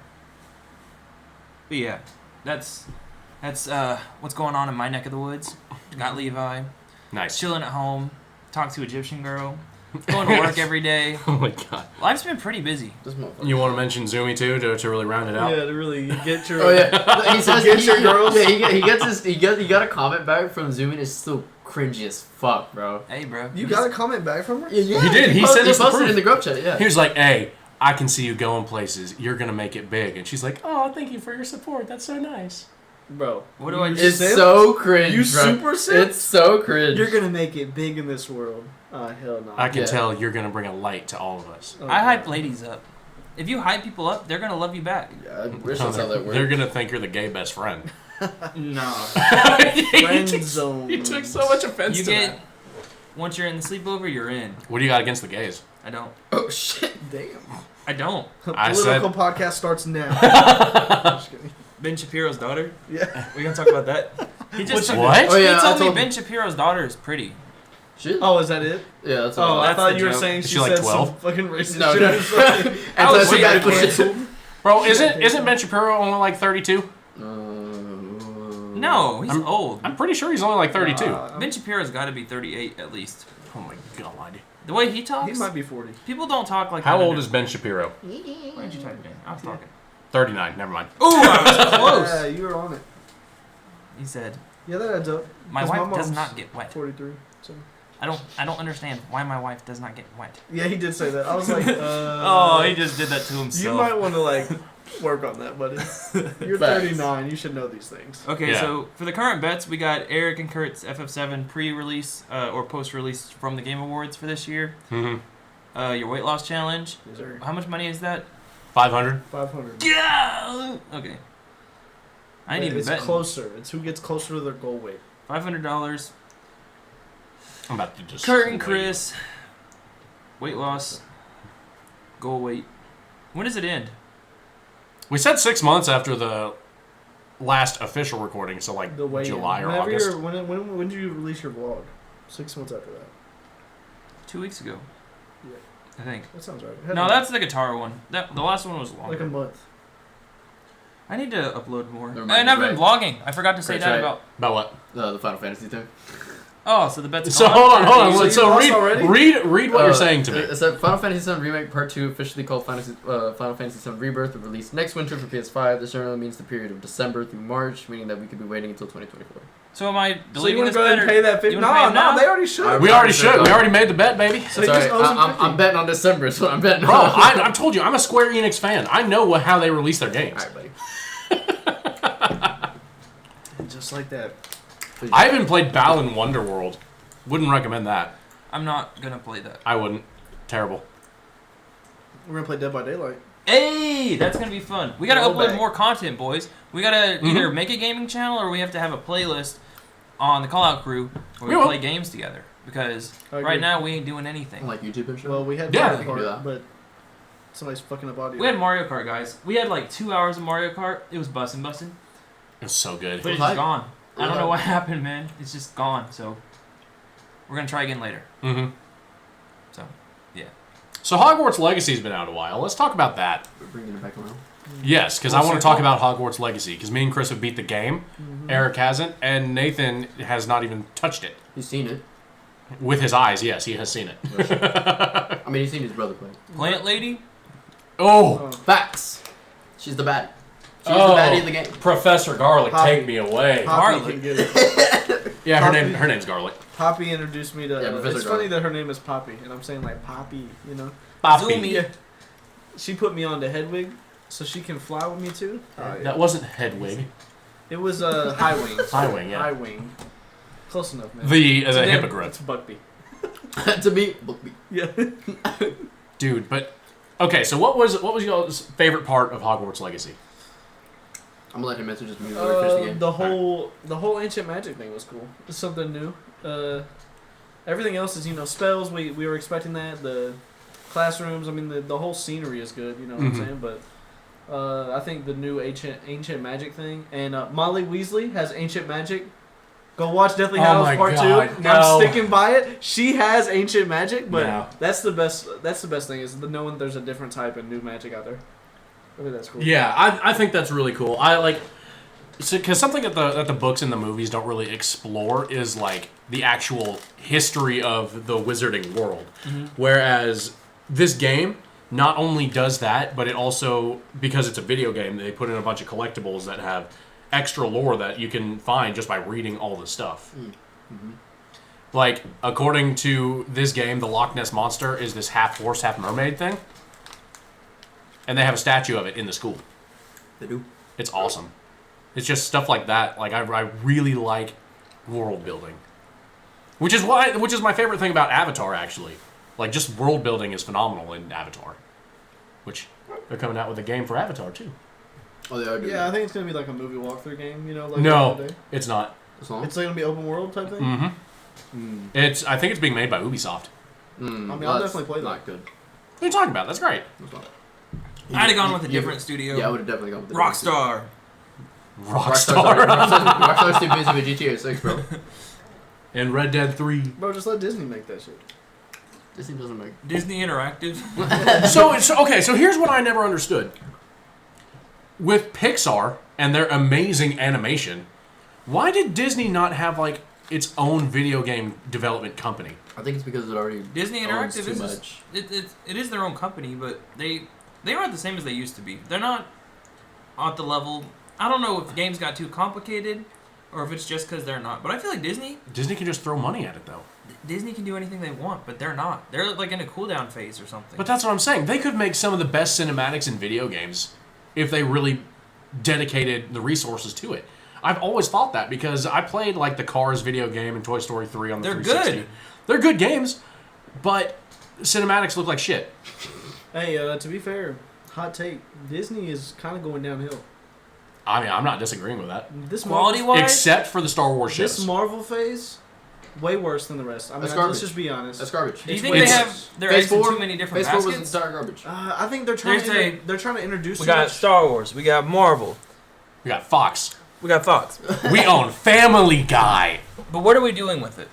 A: But yeah, that's what's going on in my neck of the woods. Got Levi.
C: Nice.
A: Chilling at home. Talk to Egyptian girl. Going to work every day.
C: Oh my god.
A: Life's been pretty busy.
D: This motherfucker.
C: You want to mention Zoomy too to really round it out?
B: Yeah, to really get your.
D: Oh yeah, he says
B: Get your girls.
D: Yeah, he got a comment back from Zooming. It's still cringy as fuck, bro.
A: Hey, bro.
B: You got a comment back from her?
D: Yeah,
C: He did. He said
D: he
C: it's the
D: posted
C: proof.
D: in the group chat. Yeah.
C: He was like, "Hey, I can see you going places. You're gonna make it big." And she's like, "Oh, thank you for your support. That's so nice."
B: Bro.
A: What do I
B: you
A: do?
D: It's
B: simp?
D: so cringe,
B: You
D: bro.
B: super simp?
D: It's so cringe.
B: You're gonna make it big in this world. Oh, hell no.
C: I can
D: Yeah.
C: tell you're gonna bring a light to all of us.
B: Oh,
A: I hype
B: God.
A: ladies up. If you hype people up, they're gonna love you back.
D: Yeah, I wish that's how that worked.
C: They're gonna think you're the gay best friend.
A: No.
B: Friend
C: you
B: zone.
C: took so much offense
A: You
C: to
A: get
C: that.
A: once you're in the sleepover, you're in.
C: What do you got against the gays?
A: I don't.
D: Oh shit.
B: Damn.
A: I don't.
C: I
B: Political
C: said-
B: podcast starts now. Just kidding.
A: Ben Shapiro's daughter.
B: Yeah.
A: We gonna talk about that. He just
C: What?
D: Oh yeah,
A: he told
D: I
A: me
D: told
A: Ben Shapiro's daughter is pretty.
D: Shit.
B: Oh, is that it?
D: Yeah, that's
B: Oh,
D: all.
B: I
A: that's
B: thought
A: the
B: you were
A: joke.
B: saying
C: Is
B: she
C: she like
B: said
C: 12?
B: some fucking racist
D: No,
B: shit.
D: no.
B: or something.
D: And
A: was
D: so she got
A: waiting.
D: canceled.
C: Bro, isn't Ben Shapiro only like 32?
A: No, he's old.
C: I'm pretty sure he's only like 32.
A: Ben Shapiro's got to be 38 at least.
C: Oh my god.
A: The way he talks,
B: He might be 40.
A: people don't talk like
C: How
A: that.
C: old is Ben Shapiro?
A: Why didn't you type it in? I was talking.
C: 39. Never mind.
A: Ooh, I was close.
B: Yeah, you were on it.
A: He said,
B: Yeah, that adds up.
A: "My
B: 'Cause
A: wife
B: my
A: does
B: mom's
A: not get wet.
B: 43. So.
A: I don't understand why my wife does not get wet."
B: Yeah, he did say that. I was like,
A: Oh, he just did that to himself.
B: You might want to, like, work on that, buddy. You're
D: Facts.
B: 39. You should know these things.
A: Okay,
C: Yeah.
A: so for the current bets, we got Eric and Kurt's FF7 pre-release or post-release from the Game Awards for this year.
C: Mm-hmm.
A: Your weight loss challenge.
B: Yes, sir.
A: How much money is that?
C: 500.
B: 500.
A: Yeah. Okay. I ain't even
B: It's
A: betting.
B: closer. It's who gets closer to their goal weight.
A: $500.
C: I'm about to just.
A: Kurt and Chris. Weight loss Go wait. When does it end?
C: We said 6 months after the last official recording, so like
B: The way
C: July or
B: whenever
C: August.
B: when did you release your vlog? 6 months after that.
A: 2 weeks ago.
B: Yeah.
A: I think.
B: That sounds right.
A: No, that's the guitar one. The last one was longer.
B: like a month.
A: I need to upload more.
D: Never mind,
A: And I've been
D: right.
A: vlogging. I forgot to say
D: Right,
A: that
D: right.
A: about.
C: About what?
D: The Final Fantasy thing.
A: Oh, so the bet's
C: So
A: gone?
C: hold on.
B: So you
C: So
B: lost already?
C: read what you're saying to me.
D: It said Final Fantasy VII Remake Part 2, officially called Final Fantasy VII Rebirth, will release next winter for PS5. This generally means the period of December through March, meaning that we could be waiting until 2024.
A: So am I
B: So you
A: deleting
B: want
A: this
B: to go ahead
A: bet
B: and
A: or-
B: pay that 50?
A: you wanna pay him now?
B: No, they already should.
C: We already should. We already made the bet, baby.
B: So he
D: Sorry,
B: just owes him 50.
D: I'm betting on December, is what I'm betting
C: Bro,
D: on.
C: I told you, I'm a Square Enix fan. I know how they release their games.
D: Alright, buddy.
B: Just like that.
C: I haven't played Balan Wonderworld. Wouldn't recommend that.
A: I'm not gonna play that.
C: I wouldn't. Terrible.
B: We're gonna play Dead by Daylight.
A: Hey, that's gonna be fun. We gotta
B: Roll
A: upload
B: back.
A: more content, boys. We gotta either make a gaming channel or we have to have a playlist on the Call Out Crew where
C: We
A: we
C: will.
A: play games together. Because
B: I agree.
A: right now we ain't doing anything.
D: Like YouTube and shit?
B: Well, we had
C: Yeah,
B: Mario
D: we can do
B: Kart,
D: that.
B: but somebody's fucking up audio.
A: We had Mario Kart, guys. We had like 2 hours of Mario Kart. It was bussin'.
C: It was so good.
A: But it's
D: Hi.
A: just gone. I don't know
D: Hi.
A: what happened, man. It's just gone. So we're gonna try again later.
C: Mm-hmm.
A: So yeah.
C: So Hogwarts Legacy's been out a while. Let's talk about that.
D: We're bringing it back around.
C: Yes, because I want to talk about Hogwarts Legacy. Because me and Chris have beat the game. Eric hasn't, and Nathan has not even touched it.
D: He's seen it.
C: With his eyes, yes, he has seen it.
D: I mean, he's seen his brother play.
A: Plant Lady.
C: Oh,
D: Facts. She's the baddie. She's
C: Oh.
D: the baddie of the game.
C: Professor Garlic,
B: Poppy.
C: take me away.
B: Poppy
A: Garlic.
B: can get it.
C: Yeah,
B: Poppy.
C: her name's Garlic.
B: Poppy introduced me to.
D: Yeah, Professor
B: it's
D: Garlic.
B: funny that her name is Poppy, and I'm saying like Poppy, you know.
C: Poppy.
A: Zoomy.
B: Yeah. She put me on to Hedwig, so she can fly with me too. Oh, yeah.
C: That wasn't Hedwig.
B: It was High Wing.
C: High Wing, yeah.
B: High Wing. Close enough, man.
C: The
B: It's a damn-
C: hippogriff.
B: It's Buckby.
D: To me,
B: Yeah.
C: Dude, but okay, so what was y'all's favorite part of Hogwarts Legacy?
D: I'm gonna let him answer just because we already finished the game.
B: The whole ancient magic thing was cool. It's something new. Everything else is spells. We were expecting that. The classrooms. I mean the whole scenery is good. You know what I'm saying? But I think the new ancient magic thing and Molly Weasley has ancient magic. Go watch Deathly
C: Oh
B: Hallows
C: my
B: Part
C: God,
B: 2.
C: no.
B: I'm sticking by it. She has ancient magic, but
C: No.
B: that's the best. That's the best thing is knowing there's a different type of new magic out there. I think that's cool.
C: Yeah, I think that's really cool. I like because something that the books and the movies don't really explore is like the actual history of the wizarding world. Whereas this game not only does that, but it also, because it's a video game, they put in a bunch of collectibles that have extra lore that you can find just by reading all the stuff. Like, according to this game, the Loch Ness Monster is this half horse, half mermaid thing. And they have a statue of it in the school.
D: They do.
C: It's awesome. It's just stuff like that. Like, I really like world building. Which is my favorite thing about Avatar, actually. Like, just world building is phenomenal in Avatar. Which, they're coming out with a game for Avatar, too.
D: Oh, they are doing
B: Yeah, I
D: that.
B: think it's gonna be like a movie walkthrough game. Like
C: No,
B: the other day.
C: it's not.
D: That's all?
B: It's like gonna be open world type thing.
C: Mm-hmm. I think it's being made by Ubisoft.
B: I mean, I'll
D: that's
B: definitely play that.
D: Not good.
C: What are you talking about? That's great.
D: That's not.
A: I'd have gone with a different studio.
D: Yeah, I would have definitely gone with the different studio.
A: Rockstar.
C: Rockstar.
D: Rockstar's too busy with GTA 6, bro.
C: And Red Dead 3.
B: Bro, just let Disney make that shit.
D: Disney doesn't make.
A: Disney Interactive.
C: So here's what I never understood. With Pixar and their amazing animation, why did Disney not have like its own video game development company?
D: I think it's because it already
A: Disney
D: owns
A: Interactive
D: too
A: is
D: much.
A: it is their own company, but they aren't the same as they used to be. They're not at the level. I don't know if games got too complicated, or if it's just because they're not. But I feel like Disney
C: Disney can just throw money at it though.
A: Disney can do anything they want, but they're not. They're like in a cooldown phase or something.
C: But that's what I'm saying. They could make some of the best cinematics in video games if they really dedicated the resources to it. I've always thought that because I played like the Cars video game and Toy Story 3 on the
A: They're
C: 360.
A: good.
C: They're good games, but cinematics look like shit.
B: Hey, to be fair, hot take: Disney is kind of going downhill.
C: I mean, I'm not disagreeing with that.
B: This
A: Quality
B: Marvel,
A: wise,
C: Except for the Star Wars shows.
B: this Marvel phase way worse than the rest. I mean,
D: That's
B: let's
D: garbage.
B: just be honest.
D: That's garbage.
A: Do you
B: It's
A: think
B: way
A: they
B: worse.
A: have their
D: Phase
A: eggs in
D: 4
A: too many different
D: Phase 4 was
A: baskets?
D: entire garbage.
B: I think they're trying to introduce.
E: We
B: too
E: got
B: much.
E: Star Wars. We got Marvel.
C: We got Fox.
E: We got Fox.
C: We own Family Guy.
A: But what are we doing with it?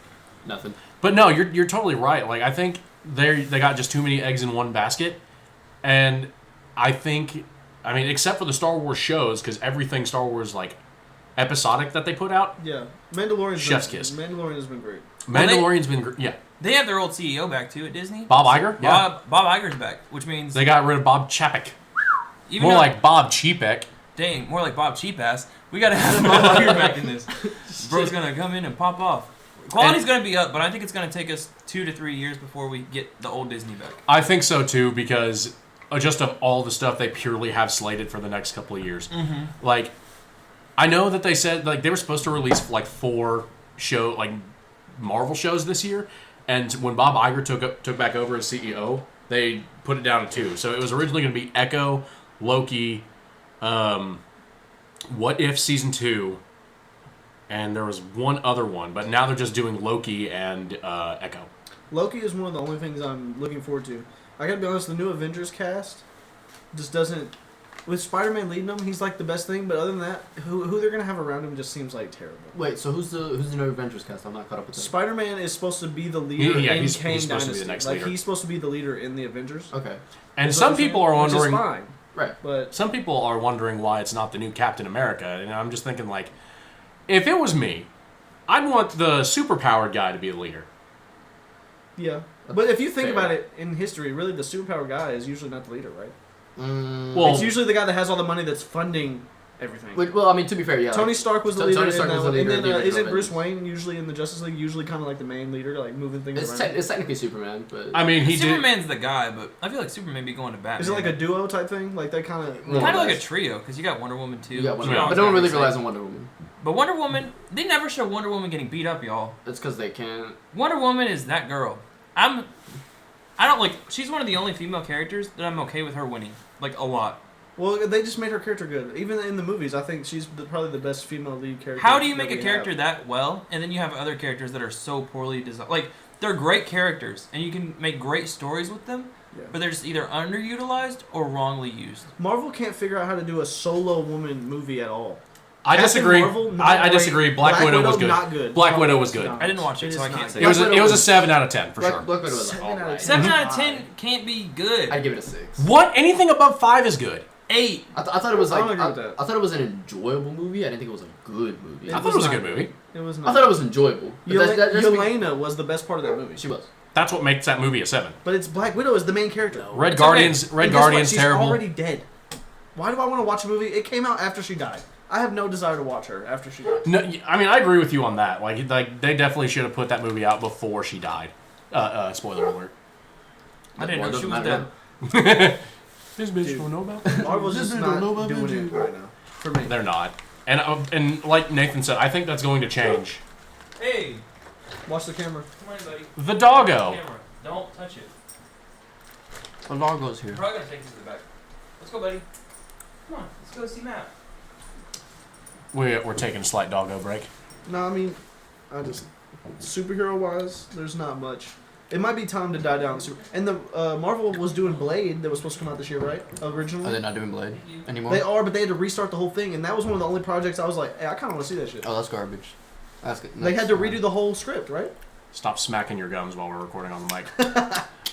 D: Nothing.
C: But no, you're totally right. Like I think they got just too many eggs in one basket, and I think, I mean, except for the Star Wars shows, because everything Star Wars like episodic that they put out,
B: Yeah, Mandalorian.
C: Chef's kiss.
B: Mandalorian has been great.
A: Well,
C: Mandalorian's been yeah.
A: They have their old CEO back too at Disney.
C: Bob Iger, yeah.
A: Bob Iger's back, which means
C: They got rid of Bob Chapek.
A: even
C: More
A: though-
C: like Bob Cheapek.
A: dang, more like Bob Cheapass. We gotta have Bob Iger back in this. Bro's gonna come in and pop off. Quality's gonna be up, but I think it's gonna take us 2 to 3 years before we get the old Disney back.
C: I think so too, because just of all the stuff they purely have slated for the next couple of years.
A: Mm-hmm.
C: Like, I know that they said like they were supposed to release like 4 Marvel shows this year, and when Bob Iger took back over as CEO, they put it down to 2. So it was originally going to be Echo, Loki, What If Season 2, and there was one other one, but now they're just doing Loki and Echo.
B: Loki is one of the only things I'm looking forward to. I gotta be honest, the new Avengers cast just doesn't. With Spider-Man leading them, he's like the best thing. But other than that, who they're gonna have around him just seems like terrible.
D: Wait, so who's the new Avengers cast? I'm not caught up with that.
B: Spider-Man is supposed to be the leader
C: Yeah,
B: in
C: he's
B: Kang
C: supposed to be
B: Dynasty.
C: the next
B: like
C: leader.
B: he's supposed to be the leader in the Avengers.
D: Okay.
C: And
B: Is
C: some
B: what I'm
C: people
B: saying?
C: are
B: Which is
C: wondering.
B: fine,
D: Right.
B: but
C: Some people are wondering why it's not the new Captain America, and I'm just thinking like, if it was me, I'd want the superpowered guy to be the leader.
B: yeah. But if you think
D: Fair.
B: about it in history, really the superpower guy is usually not the leader, right?
C: Well,
B: It's usually the guy that has all the money that's funding everything.
D: Well, I mean, to be fair, yeah.
B: Tony Stark was the
D: Tony
B: leader
D: Stark
B: in that
D: was the
B: one. And
D: leader of
B: then
D: the
B: isn't
D: original
B: Bruce
D: Avengers.
B: Wayne usually in the Justice League usually kind of like the main leader, like moving things
D: It's,
B: around?
D: it's technically Superman, but
C: I mean, he did.
A: Superman's the guy, but I feel like Superman be going to Batman.
B: Is it like a duo type thing? Like that kind of.
D: More
A: kind
D: or
A: of like a
D: less.
A: trio, because you got Wonder Woman too.
D: you got Wonder
C: Yeah.
D: Woman. But
A: She
D: no one
A: always
D: really
A: got
D: relies
A: to
D: on Wonder Woman.
A: say- But Wonder Woman, they never show Wonder Woman getting beat up, y'all.
D: It's because they can't.
A: Wonder Woman is that girl. I don't like. She's one of the only female characters that I'm okay with her winning, like a lot.
B: Well, they just made her character good. Even in the movies, I think she's probably the best female lead character.
A: How do you
B: that
A: make a
B: we
A: character
B: have.
A: that well, and then you have other characters that are so poorly designed? Like they're great characters, and you can make great stories with them,
B: Yeah.
A: but they're just either underutilized or wrongly used.
B: Marvel can't figure out how to do a solo woman movie at all.
C: I
B: Captain
C: disagree.
B: Marvel, not
C: I
B: great.
C: disagree. Black Widow was good.
B: Not good.
C: Black Widow was good.
A: I didn't watch it,
B: It
A: so
B: is
A: I can't
B: not
A: say.
C: It was
B: Black
C: a,
B: Widow
C: it was a
B: was-
C: 7 out of 10 for
D: Black,
C: sure.
D: Black Widow was
B: 7
D: all
B: out of
D: right.
B: 10.
A: 7 out of 10 can't be good.
D: I'd give it a 6.
C: What? Anything above 5 is good.
A: 8.
D: I thought it was
B: I
D: like
B: don't agree with that.
D: I thought it was an enjoyable movie. I didn't think it was a good movie.
C: I thought it was a good movie.
B: It was
D: I
B: not.
D: thought it was enjoyable. But that's
B: Yelena was the best part of that movie.
D: she was.
C: That's what makes that movie a 7.
B: But it's Black Widow is the main character.
C: Red
A: It's
C: Guardians.
A: okay.
C: Red
B: And guess what?
C: Guardians
B: She's
C: terrible.
B: already dead. Why do I want to watch a movie? It came out after she died. I have no desire to watch her after she died.
C: No, I mean I agree with you on that. Like they definitely should have put that movie out before she died. Spoiler alert.
A: I didn't know
D: Well,
A: she was
D: doesn't
A: dead.
D: matter.
C: This bitch
B: Dude.
C: don't know about that.
B: Marvel's just
D: Don't
B: not
D: know about
B: doing
D: Avengers.
B: it right now. For me.
C: They're not. And like Nathan said, I think that's going to change.
A: Hey,
B: Watch the camera.
A: come on, buddy.
C: The doggo.
A: Camera. Don't touch it.
D: The logo's here.
A: We're probably gonna take this to the back. Let's go, buddy. Come on, let's go see Matt.
C: We're taking a slight doggo break.
B: No, I mean, I just superhero wise, there's not much. It might be time to die down. And the Marvel was doing Blade that was supposed to come out this year, right? Originally.
D: Are they not doing Blade anymore?
B: They are, but they had to restart the whole thing, and that was one of the only projects I was like, hey, I kind of want to see that shit.
D: Oh, that's garbage. That's good.
B: They had to redo the whole script, right?
C: Stop smacking your gums while we're recording on the mic.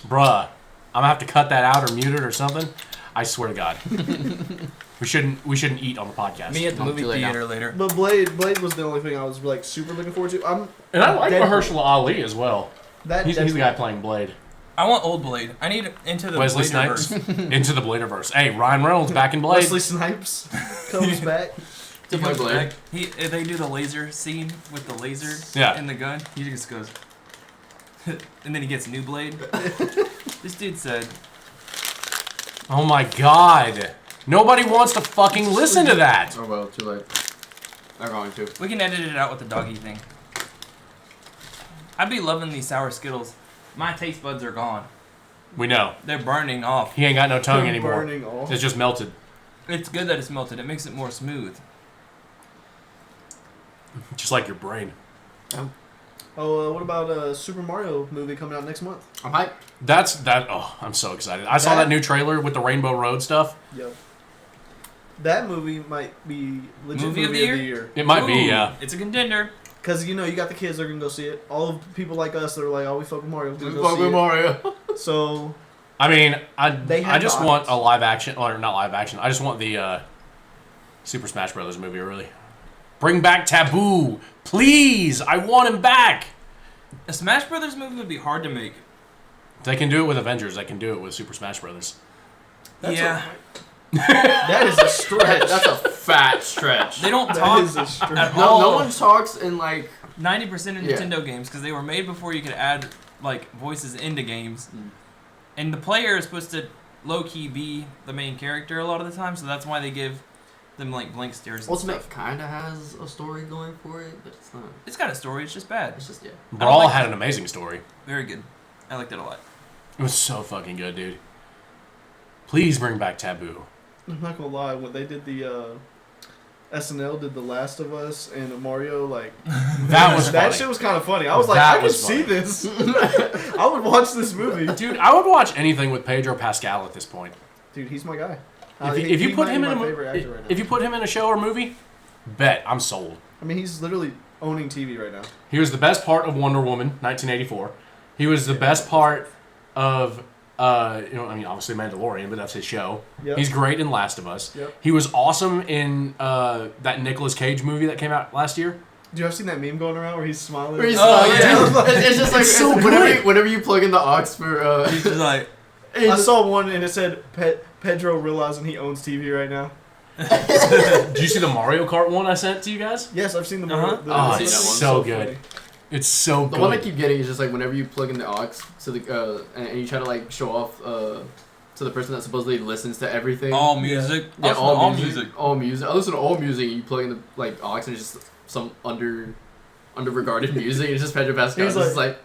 C: Bruh, I'm gonna have to cut that out or mute it or something. I swear to God. we shouldn't eat on the podcast.
A: Me at the
D: I'm
A: movie
D: too late now.
A: theater later.
B: But Blade was the only thing I was like super looking forward to.
C: And I like
B: Deadpool.
C: Mahershala Ali as well. He's the
B: Deadpool.
C: guy playing Blade.
A: I want old Blade. I need into the
C: Wesley
A: Bladerverse.
C: Snipes. Into the Bladerverse. Hey, Ryan Reynolds back in Blade.
B: Wesley Snipes comes back.
A: He
D: To play
A: comes
D: Blade.
A: back. They do the laser scene with the laser
C: Yeah.
A: and the gun. He just goes, and then he gets new Blade. This dude said,
C: Oh my God. Nobody wants to fucking listen to that.
D: Oh well, too late. They're going to.
A: we can edit it out with the doggy thing. I'd be loving these sour Skittles. My taste buds are gone.
C: We know.
A: They're burning off.
C: He ain't got no tongue
B: They're
C: anymore.
B: burning off.
C: It's just melted.
A: It's good that it's melted. It makes it more smooth.
C: Just like your brain.
B: Oh, what about a Super Mario movie coming out next month?
D: I'm hyped.
C: Oh, I'm so excited. I saw that new trailer with the Rainbow Road stuff.
B: Yep. That movie might be legit
A: Movie of the
B: year.
C: It might
A: Ooh,
C: be, yeah.
A: It's a contender.
B: Because, you got the kids that are going to go see it. All of people like us that are like, oh, we fuck with Mario.
D: We fuck with Mario.
B: So,
C: I mean,
B: They have
C: I just
B: the
C: want
B: audience.
C: a live action, or not live action. I just want the Super Smash Brothers movie, really. Bring back Taboo. Please. I want him back.
A: A Smash Brothers movie would be hard to make.
C: They can do it with Avengers. They can do it with Super Smash Brothers.
B: that is a stretch.
D: That's a fat stretch.
A: They don't
B: That
A: talk
B: is a stretch.
A: at
D: No
A: all.
D: one talks in like
A: 90% of
D: Yeah.
A: Nintendo games because they were made before you could add like voices into games,
D: Mm.
A: and the player is supposed to low key be the main character a lot of the time, so that's why they give them like blank stares and
D: Ultimate
A: stuff.
D: kind of has a story going for it, but it's not.
A: It's got a story. It's just bad.
D: It's just yeah.
C: Brawl
A: like
C: had
A: that.
C: an amazing story.
A: Very good. I liked it a lot.
C: It was so fucking good, dude. Please bring back Taboo.
B: I'm not going to lie. When they did the SNL, did The Last of Us and Mario, like,
C: That was
B: that
C: funny.
B: shit was kind of funny. I was like,
C: That
B: I could
C: was
B: see
C: funny.
B: this. I would watch this movie.
C: Dude, I would watch anything with Pedro Pascal at this point.
B: Dude, he's my guy.
C: If you put him in
B: my favorite
C: a
B: actor right now.
C: if you put him in a show or movie, bet I'm sold.
B: I mean, he's literally owning TV right now.
C: He was the best part of Wonder Woman 1984. He was the best part of obviously Mandalorian, but that's his show.
B: Yep.
C: He's great in Last of Us.
B: Yep.
C: He was awesome in that Nicolas Cage movie that came out last year.
B: Do you ever seen that meme going around where he's smiling?
D: Where he's
A: Oh,
D: like,
A: yeah.
D: it's just like
C: It's so
D: whenever,
C: good.
D: whenever you plug in the aux for
A: He's just like,
B: I saw one and it said Pedro realizing he owns TV right now.
C: Did you see the Mario Kart one I sent to you guys?
B: Yes, I've seen the
A: Uh-huh.
B: movie.
C: Oh,
D: it's
C: so good. It's so
D: the
C: good.
D: one I keep getting is just like whenever you plug in the aux to the and you try to like show off to the person that supposedly listens to everything.
A: all music.
D: Yeah,
A: Also,
D: all music. All music. I listen to all music. And you plug in the like aux and it's just some under-regarded music. It's just Pedro Pascal.
B: He's
D: It's just like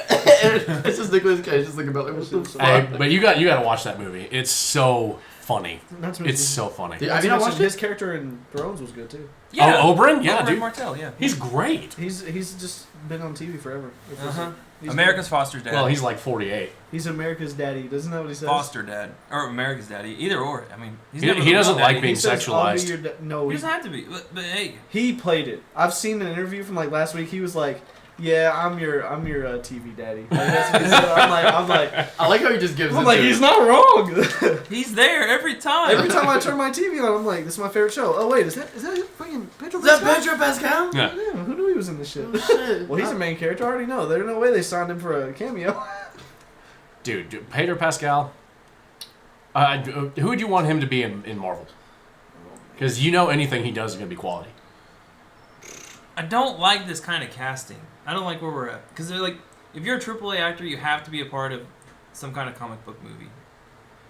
D: it's just Nicolas Cage just thinking about like what the fuck.
C: Hey, but you got to watch that movie. It's so funny.
B: Not to
C: It's
B: mention-
C: so funny.
D: Yeah.
B: not
D: I
B: to
D: mean, I
B: mention
D: watched it.
B: his character in Thrones was good too.
A: Yeah.
C: Oh, Oberyn? Yeah,
A: Oberyn
C: dude.
A: Martell, yeah.
C: He's great.
B: He's just been on TV forever.
A: Uh-huh.
B: He's
A: America's foster dad.
C: Well, he's like 48.
B: He's America's daddy. Doesn't that what he says?
A: foster dad. Or America's daddy. Either or. I mean, he's
C: He
A: never
C: doesn't
A: the real
C: like
A: daddy.
C: being
B: He says, "I'll be
C: sexualized.
B: your no,
A: He
B: he,
A: doesn't have to be. But hey,
B: he played it. I've seen an interview from like last week. He was like, "Yeah, I'm your TV daddy." Like, that's what he said. I'm like,
D: I like how he just gives
B: I'm
D: it
B: like,
D: to
B: he's
D: it.
B: not wrong.
A: he's there every time.
B: Every time I turn my TV on, I'm like, "This is my favorite show." Oh wait, is that fucking Pedro?
D: Is that
B: Pascal?
D: Pedro Pascal?
C: Yeah.
B: Yeah, who knew he was in this shit?
D: Oh, shit.
B: Well, he's a main character. I already know. There's no way they signed him for a cameo.
C: Dude, Pedro Pascal. Who would you want him to be in Marvel? Because you know anything he does is going to be quality.
A: I don't like this kind of casting. I don't like where we're at. Because they're like, if you're a AAA actor, you have to be a part of some kind of comic book movie.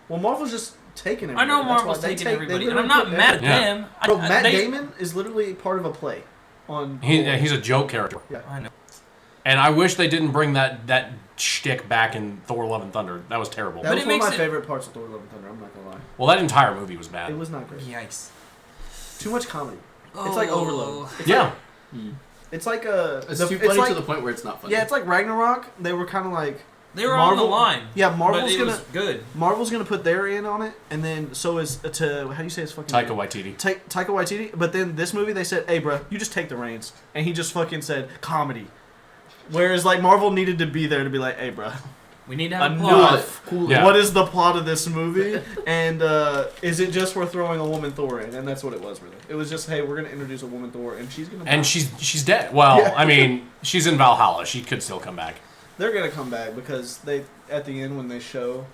B: Well, Marvel's just taking everybody.
A: I know
B: That's
A: Marvel's
B: why they
A: taking
B: take-
A: everybody,
B: they
A: and I'm
B: literally
A: not
B: put
A: mad at
B: everybody.
A: them.
B: Bro, Matt Damon is literally part of a play on.
C: He's a joke character.
A: I know.
C: And I wish they didn't bring that shtick back in Thor: Love and Thunder. That was terrible.
B: That
A: But
B: was
A: it
B: one of
A: makes
B: my
A: it-
B: favorite parts of Thor: Love and Thunder. I'm not gonna lie.
C: Well, that entire movie was bad.
B: It was not great.
A: Yikes.
B: Too much comedy. It's like overload. It's
C: Yeah.
B: Like, it's like a.
D: It's
B: the-
D: too funny
B: like,
D: to the point where it's not funny.
B: Yeah, it's like Ragnarok. They were kind of like.
A: They were on the
B: Marvel-
A: line.
B: Yeah,
A: But
B: Marvel's
A: it
B: gonna.
A: was good.
B: Marvel's gonna put their in on it, and then so is to how do you say his fucking
C: Taika
B: name?
C: Waititi.
B: Taika Waititi. But then this movie, they said, "Hey, bro, you just take the reins," and he just fucking said comedy. Whereas like Marvel needed to be there to be like, "Hey, bro,
A: We need to have a plot.
B: enough.
D: Cool.
C: Yeah.
B: What is the plot of this movie? And is it just we're throwing a woman Thor in?" And that's what it was, really. It was just, "Hey, we're gonna introduce a woman Thor, and she's gonna."
C: And
B: die."
C: she's dead. Well,
B: Yeah.
C: I mean, she's in Valhalla. She could still come back.
B: They're gonna come back because they at the end when they show.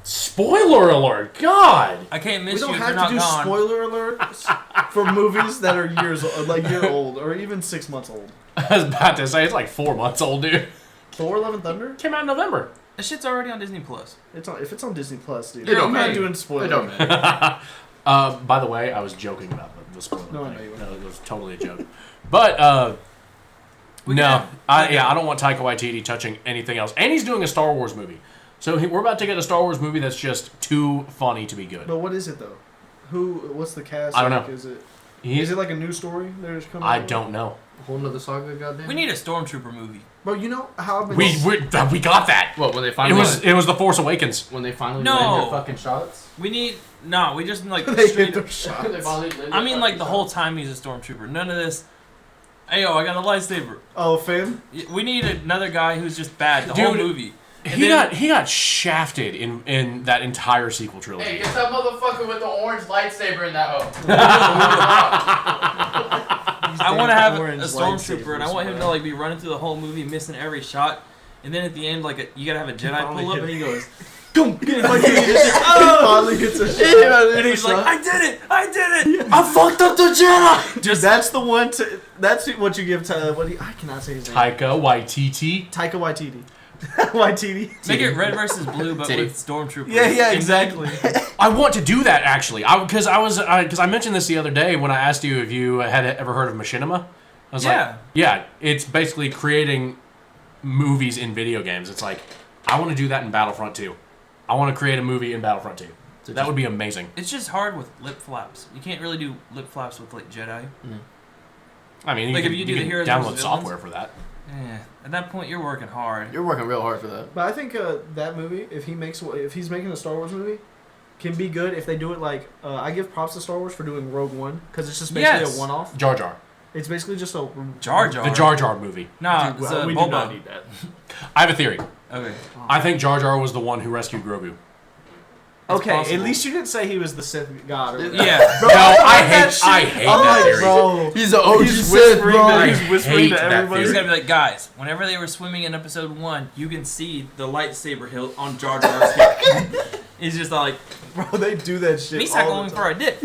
C: Spoiler alert! God.
A: I can't miss
B: We don't
A: you if you're
B: have
A: not
B: to do
A: gone.
B: spoiler alerts for movies that are year old, or even 6 months old.
C: I was about to say it's like 4 months old, dude.
B: Thor: Love and Thunder.
C: Came out in November.
A: That shit's already on Disney Plus.
B: It's on, if it's on Disney Plus, dude.
D: It don't
B: I'm not
D: matter.
B: doing
D: It
B: spoilers.
D: don't matter.
C: By the way, I was joking about the spoiler.
B: No, I
C: thing.
B: know you were.
C: No, it was totally a joke. But I don't want Taika Waititi touching anything else. And he's doing a Star Wars movie, so we're about to get a Star Wars movie that's just too funny to be good.
B: But what is it though? What's the cast?
C: I don't
B: like?
C: know.
B: Is
C: He's,
B: it like a new story? There's coming.
C: I
B: out?
C: don't know.
D: A whole nother saga, goddamn.
A: We need a Stormtrooper movie.
B: Bro, you know how I've been...
C: We got that.
D: What, when they finally...
C: It was the Force Awakens.
D: When they finally
A: No.
D: land their fucking shots?
A: We just like
B: they
A: straight
B: hit their shots.
D: They finally land
A: I
D: their
A: mean, like
D: fucking
A: the whole
D: shots.
A: time he's a stormtrooper. None of this. Hey, yo, I got a lightsaber.
B: Oh, Finn?
A: We need another guy who's just bad the
C: Dude,
A: whole movie. And
C: He
A: then-
C: got shafted in that entire sequel trilogy.
D: Hey, get that motherfucker with the orange lightsaber in that hoe.
A: I want to have a
B: Orange
A: stormtrooper, and I want him
B: lightsabers,
A: to like be running through the whole movie, missing every shot. And then at the end, like you gotta have a Jedi pull up, and he goes,
B: Like, he finally hits a shot.
A: and he's like, I did it!
C: I fucked up the Jedi.
B: Just that's the one. That's what you give to. I cannot say his name.
C: Taika Waititi.
B: Taika Waititi. Waititi.
A: Make it red versus blue, but
D: Titty.
A: with stormtroopers.
B: Yeah, exactly.
C: I want to do that actually. Because I mentioned this the other day when I asked you if you had ever heard of machinima. I was
A: Yeah.
C: like, yeah, it's basically creating movies in video games. It's like I want to do that in Battlefront 2. I want to create a movie in Battlefront 2. So that would be amazing.
A: It's just hard with lip flaps. You can't really do lip flaps with like Jedi.
C: I mean,
A: Like,
C: you
A: if you
C: can,
A: do the heroes
C: download
A: versus
C: software for that.
A: Yeah. At that point, you're working hard.
D: You're working real hard for that.
B: But I think that movie, if he's making a Star Wars movie, can be good if they do it like I give props to Star Wars for doing Rogue One because it's just basically
A: Yes.
B: a one-off.
C: Jar Jar.
B: It's basically just a
A: Jar Jar.
C: The Jar Jar movie.
A: Nah,
B: Dude,
A: it's
B: well, we do
A: Boba.
B: not need that.
C: I have a theory.
A: Okay.
C: I think Jar Jar was the one who rescued Grogu.
B: Okay,
A: possible.
B: at least you didn't say he was the Sith god. Or whatever.
A: Yeah.
C: No, I hate
B: I'm
C: that
B: like,
C: theory.
B: bro.
D: He's an OG
B: He's
D: Sith,
B: whispering
D: bro.
B: that. He's
C: I
B: whispering
C: hate
B: to
C: that
B: everybody.
A: He's
C: theory.
A: gotta be like, guys, whenever they were swimming in episode 1, you can see the lightsaber hilt on Jar Jar's hip. He's just like,
B: Bro, they do that shit.
A: me
B: all
A: going
B: the
A: for
B: time.
A: a dip.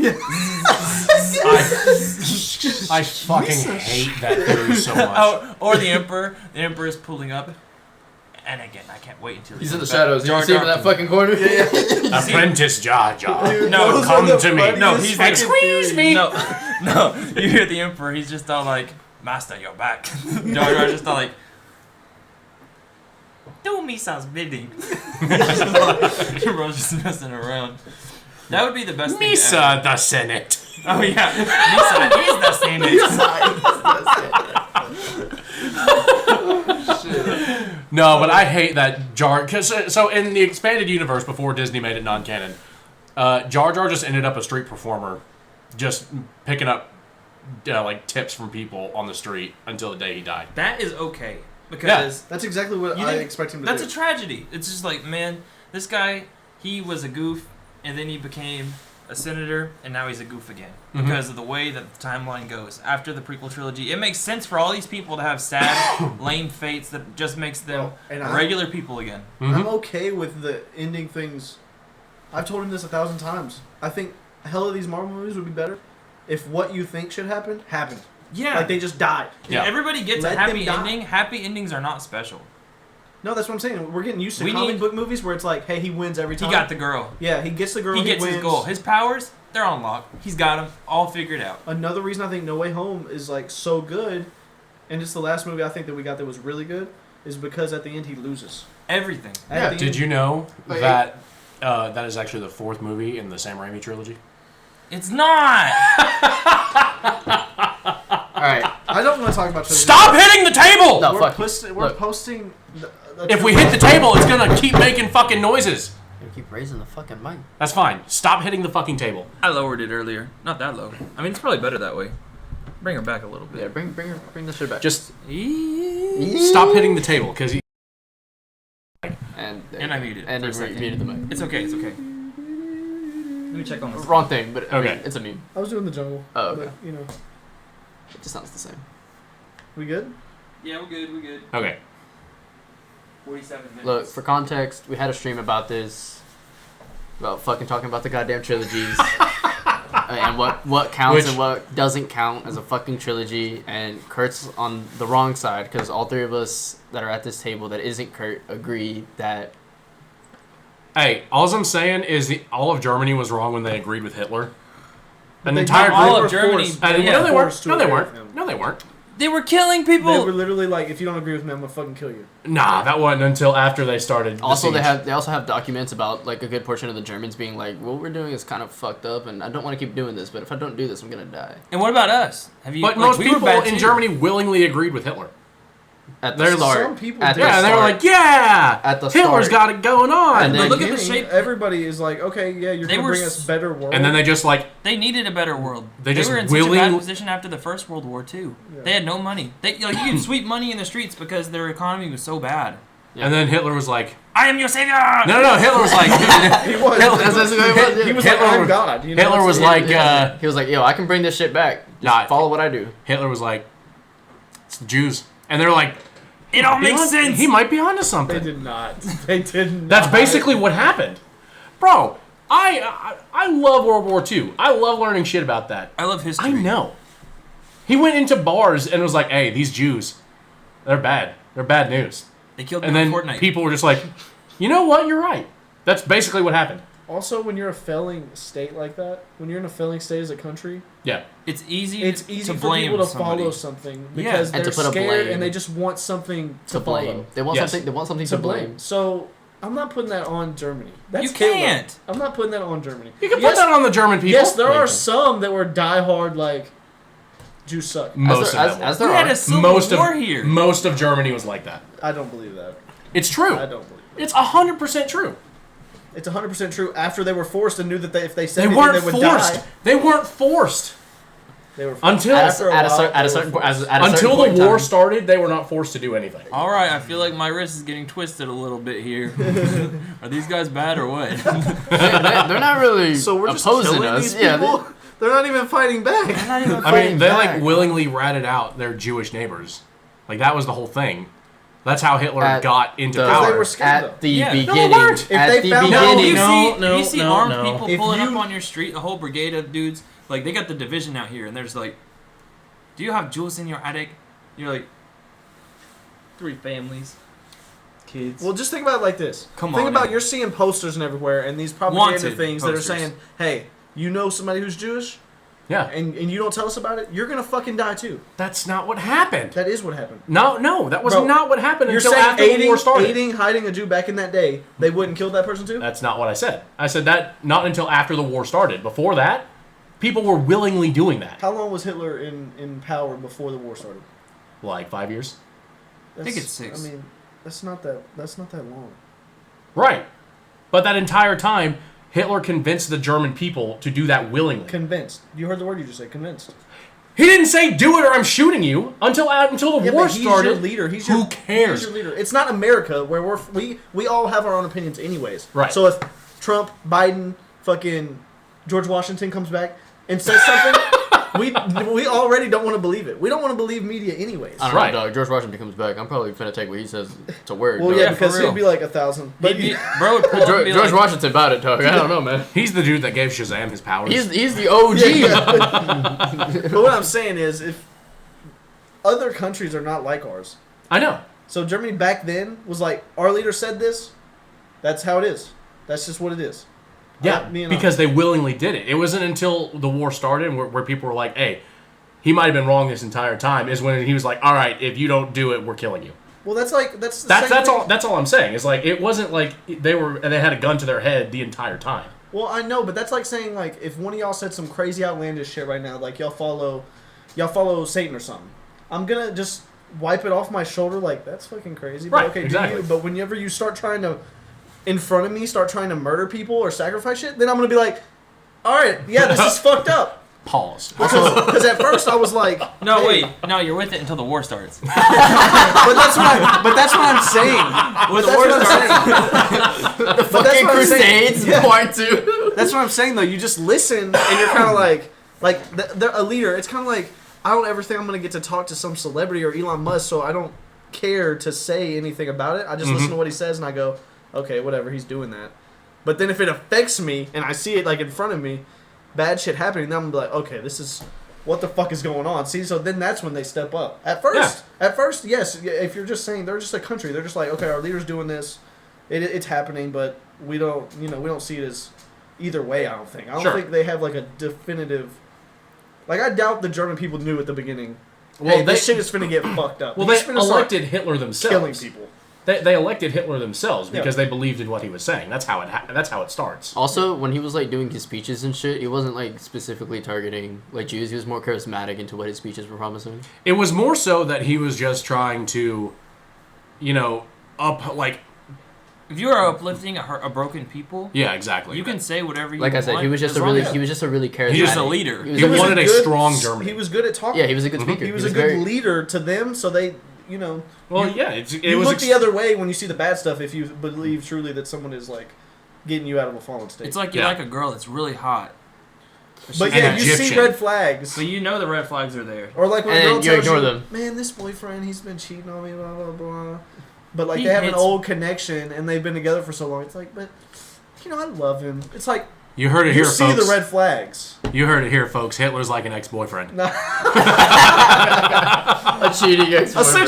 C: I fucking hate that theory so much.
A: Oh, or the Emperor. The Emperor is pulling up. And again, I can't wait until
D: He's in the
A: comes back.
D: shadows. You
A: Jar
D: can see him in
A: Jar-
D: that fucking corner.
C: Apprentice Jar Jar.
B: Dude,
A: No,
B: those
C: come
B: are the
C: to me.
B: funniest
A: No, he's like,
B: fucking
C: "Squeeze
B: theories.
C: me."
A: No, you hear the Emperor, he's just all like, Master, you're back. Jar Jar's just all like, do me some bidding. Bro's just messing around. That would be the best thing to ever.
C: Misa the Senate.
A: Oh yeah, Misa is the Senate.
C: No, but I hate that Jar. Cause so in the expanded universe before Disney made it non-canon, Jar Jar just ended up a street performer, just picking up like tips from people on the street until the day he died.
A: That is okay because
B: That's exactly what
A: You
B: I
A: think
B: expect him to
A: that's
B: do.
A: a tragedy. It's just like, man, this guy, he was a goof, and then he became a senator, and now he's a goof again
C: Mhm.
A: because of the way that the timeline goes after the prequel trilogy. It makes sense for all these people to have sad, lame fates that just makes them
B: Well, and I-
A: regular people again.
B: I'm okay with the ending things. I've told him this 1,000 times. I think hell of these Marvel movies would be better if what you think should happen happened.
A: Yeah,
B: Like they just died.
C: Yeah.
A: everybody gets
B: Let
A: a happy
B: them die.
A: ending. Happy endings are not special.
B: No, that's what I'm saying. We're getting used to
A: We
B: comic
A: need-
B: book movies where it's like, hey, he wins every
A: He
B: time.
A: got the girl.
B: Yeah, he gets the girl.
A: He gets
B: wins.
A: his goal. His powers, they're on lock. He's got them all figured out.
B: Another reason I think No Way Home is like so good, and it's the last movie I think that we got that was really good, is because at the end he loses.
A: Everything.
B: At
D: Yeah,
B: the
C: Did
B: end-
C: you know
D: Like-
C: that that is actually the fourth movie in the Sam Raimi trilogy?
A: It's not.
D: Alright.
B: I don't want to talk about. trilogy.
C: Stop hitting the table!
D: No,
B: We're,
D: fuck.
B: we're
D: Look.
B: posting.
C: If we hit the table, it's gonna keep making fucking noises.
D: You keep raising the fucking mic.
C: That's fine. Stop hitting the fucking table.
A: I lowered it earlier. Not that low. I mean, it's probably better that way. Bring her back a little
D: Yeah,
A: bit.
D: bring the shit back.
C: Just stop hitting the table, because
A: And I muted it
D: And
A: for a
D: you
A: second.
D: muted the mic.
A: It's okay. It's okay. Let me check on this.
D: Wrong thing, but
C: Okay.
D: I mean, it's a meme.
B: I was doing the jungle.
D: Oh, okay.
B: But, you know,
D: It just sounds the same.
B: we good?
A: Yeah, we're good. We're good.
C: okay.
A: 47 minutes.
D: Look, for context, we had a stream about this. About fucking talking about the goddamn trilogies. And what counts and what doesn't count as a fucking trilogy. And Kurt's on the wrong side because all three of us that are at this table that isn't Kurt agree that.
C: Hey, all I'm saying is all of Germany was wrong when they agreed with Hitler. An
B: They
C: entire
B: did
A: all
C: group.
A: of Germany.
B: forced-
C: No,
B: they
C: they
B: were
C: weren't.
B: forced to
C: No, they
B: agree with
C: weren't.
B: him.
C: No, they weren't.
A: They were killing
B: They
A: people.
B: were literally like, if you don't agree with me, I'm gonna fucking kill you.
C: Nah, that wasn't until after they started. the
D: Also,
C: siege.
D: they also have documents about like a good portion of the Germans being like, what we're doing is kind of fucked up, and I don't want to keep doing this, but if I don't do this, I'm gonna die.
A: And what about us? Have you?
C: But
A: like,
C: most
A: we were
C: people
A: bad
C: in
A: too.
C: Germany willingly agreed with Hitler.
D: at the
C: They're
D: start.
B: some people
D: at
B: did.
D: the
C: Yeah, and they were
D: start.
C: like, yeah,
D: At the
C: Hitler's
D: start.
C: got it going on.
D: And
A: But
D: then-
A: look at the shape.
B: Everybody is like, okay, yeah, you're
A: They
B: gonna
A: were
B: bring us better world.
C: And then they just like,
A: They needed a better world.
C: They just
A: were in such a bad
C: willing-
A: position after the First World War too.
B: Yeah.
A: They had no money. They you could sweep money in the streets because their economy was so bad.
D: Yeah.
C: and then Hitler was like,
A: I am your savior.
C: no, Hitler was like,
B: he was.
D: That's basically what it was, yeah.
B: He was
C: Hitler
B: like, I'm
C: was-
B: God. You know,
C: Hitler was like,
D: he was like, yo, I can bring this shit back. Just
C: Nah.
D: follow what I do.
C: Hitler was like, it's the Jews, and they're like,
A: It all
C: "You
A: makes
C: know what?
A: sense.
C: He might be onto
B: they
C: something.
B: did not. They did not.
C: That's basically what happened, bro. I love World War II. I love learning shit about that.
A: I love history.
C: I know. He went into bars and was like, "Hey, these Jews, they're bad. They're bad news."
A: They killed me
C: And
A: on
C: then
A: Fortnite.
C: people were just like, "You know what? You're right." That's basically what happened.
B: Also, when you're a failing state like that, when you're in a failing state as a country,
C: Yeah.
A: it's easy.
B: it's easy
A: to
B: for
A: blame
B: people to
A: somebody.
B: follow something
A: Yeah.
B: because
D: And
B: they're
D: to put a
B: scared
D: blame.
B: and they just want something to
D: blame.
B: follow.
D: They want
C: Yes.
D: something. They want something
B: To
D: to blame.
B: blame. So I'm not putting that on Germany. That's
A: You
B: Hitler.
A: can't.
B: I'm not putting that on Germany.
C: You can
B: yes,
C: put that on the German people.
B: yes, there are
D: Okay.
B: some that were diehard like Jews suck.
C: Most
D: as
C: of
D: there,
C: them.
D: as there
A: We had
D: are.
A: a civil
C: Most
A: war
C: of
A: here.
C: most of Germany was like that.
B: I don't believe that.
C: It's true.
B: I don't believe that.
C: It's 100% true.
B: It's 100% true. After they were forced and knew that if they said
C: They
B: anything,
C: weren't
B: they would
C: forced.
B: die.
C: They weren't forced.
B: They were forced.
C: Until
B: After
D: at a
B: while,
D: certain
B: they were
D: certain
B: forced.
D: at a certain
C: Until
D: point
C: the
D: in
C: war
D: time.
C: started, they were not forced to do anything.
A: All right, I feel like my wrist is getting twisted a little bit here. Are these guys bad or what?
D: They're not really
B: So we're just
D: opposing
B: killing
D: us.
B: these
D: Yeah,
B: people. They're not even fighting back.
C: I mean, they like
D: back.
C: willingly ratted out their Jewish neighbors. Like that was the whole thing. That's how Hitler
D: At
C: got into
D: the-
B: Because they
C: power.
B: were scared, though.
D: at the
A: Yeah. No, they
D: beginning.
C: weren't.
B: If
D: At
B: they
D: the
B: found out-
A: You
D: beginning.
A: see armed people
B: If
A: pulling
B: you-
A: up on your street, a whole brigade of dudes. Like they got the division out here, and there's like, do you have Jews in your attic? You're like, 3 families, kids.
B: Well, just think about it like this.
A: Come
B: Think
A: on,
B: about
A: man.
B: you're seeing posters and everywhere, and these propaganda
A: Wanted
B: things
A: posters.
B: that are saying, "Hey, you know somebody who's Jewish,
C: Yeah,
B: and you don't tell us about it, you're gonna fucking die too."
C: that's not what happened.
B: That is what happened.
C: No, that was
B: Bro,
C: not what happened
B: You're
C: until
B: saying
C: after the war started.
B: aiding, hiding a Jew back in that day, they wouldn't kill that person too?
C: That's not what I said. I said that not until after the war started. Before that, people were willingly doing that.
B: How long was Hitler in power before the war started?
C: Like 5 years.
A: I think it's 6.
B: I mean, that's not that long.
C: Right. But that entire time, Hitler convinced the German people to do that willingly.
B: Convinced. You heard the word you just said. Convinced.
C: He didn't say do it or I'm shooting you until the
B: Yeah,
C: war
B: but he's
C: started.
B: your leader.
C: Who cares?
B: He's your leader. It's not America where we all have our own opinions anyways.
C: Right.
B: So if Trump, Biden, fucking George Washington comes back and says something, we already don't want to believe it. We don't want to believe media anyways.
D: I don't
C: Right.
D: know, dog. George Washington comes back. I'm probably finna take what he says to word.
B: Well,
D: dog.
B: yeah,
A: Yeah, for
B: because
A: real.
B: he'd be like 1,000. But
A: Bro would pull up and
D: George,
A: be
D: George
A: like,
D: Washington about it, dog. I don't know, man.
C: He's the dude that gave Shazam his powers.
D: He's the OG.
B: but what I'm saying is, if other countries are not like ours,
C: I know.
B: so Germany back then was like, our leader said this, that's how it is. That's just what it is.
C: Yeah, because they willingly did it. It wasn't until the war started where people were like, hey, he might have been wrong this entire time, is when he was like, all right, if you don't do it, we're killing you.
B: Well, that's the same
C: That's
B: thing.
C: all I'm saying. It's like, it wasn't like they had a gun to their head the entire time.
B: Well, I know, but that's like saying, like, if one of y'all said some crazy outlandish shit right now, like y'all follow Satan or something, I'm gonna just wipe it off my shoulder like, that's fucking crazy. But
C: Right,
B: okay,
C: exactly.
B: but whenever you start trying to, in front of me, start trying to murder people or sacrifice shit, then I'm gonna be like, all right, yeah, this is fucked up.
C: Pause.
B: Because at first I was like,
A: no,
B: hey,
A: wait, no, you're with it until the war starts.
B: but that's what I'm saying.
A: When
B: But
A: the war
B: that's what I'm
A: starts,
B: saying. But
D: Fucking
B: that's what I'm saying.
D: Crusades
B: Yeah.
D: Part 2.
B: That's what I'm saying though. You just listen and you're kind of like they're a leader. It's kind of like, I don't ever think I'm gonna get to talk to some celebrity or Elon Musk, so I don't care to say anything about it. I just listen to what he says and I go, okay, whatever, he's doing that. But then if it affects me and I see it like in front of me, bad shit happening, then I'm gonna be like, okay, this is what the fuck is going on. See, so then that's when they step up. At first, yes, if you're just saying they're just a country, they're just like, okay, our leader's doing this, it's happening, but we don't see it as either way. I don't think. I don't
C: Sure.
B: think they have like a definitive. Like I doubt the German people knew at the beginning.
C: Well,
B: Hey, this shit is finna get fucked up.
C: Well,
B: He's
C: they
B: finna start
C: elected Hitler themselves.
B: killing people.
C: They elected Hitler themselves because
B: Yeah.
C: they believed in what he was saying. That's how it starts.
D: Also, when he was like doing his speeches and shit, he wasn't like specifically targeting like Jews. He was more charismatic into what his speeches were promising.
C: It was more so that he was just trying to up like.
A: If you are uplifting a broken people,
C: Yeah, exactly.
A: you can say whatever you
D: Like
A: want.
D: I said, he was just a really charismatic.
A: He's just a leader.
C: He wanted a strong Germany.
B: He was good at talking.
D: Yeah, he was a good speaker.
B: He was a good leader to them, so they,
C: Well,
B: you,
C: yeah, it
B: you
C: was
B: look the other way when you see the bad stuff if you believe truly that someone is like getting you out of a fallen state.
A: It's like you like a girl that's really hot.
B: But
C: An
B: yeah, you see
C: Egyptian.
B: red flags.
A: But you know the red flags are there.
B: Or like when a
D: And
B: girl
D: you
B: tells
D: ignore
B: you,
D: them.
B: man, this boyfriend, he's been cheating on me, blah, blah, blah. But like
A: He
B: they have an
A: hits-
B: old connection and they've been together for so long. It's like, but, I love him. It's like,
C: You heard it
B: you
C: here,
B: see
C: folks.
B: the red flags.
C: You heard it here, folks. Hitler's like an ex-boyfriend.
B: No.
D: A cheating ex-boyfriend.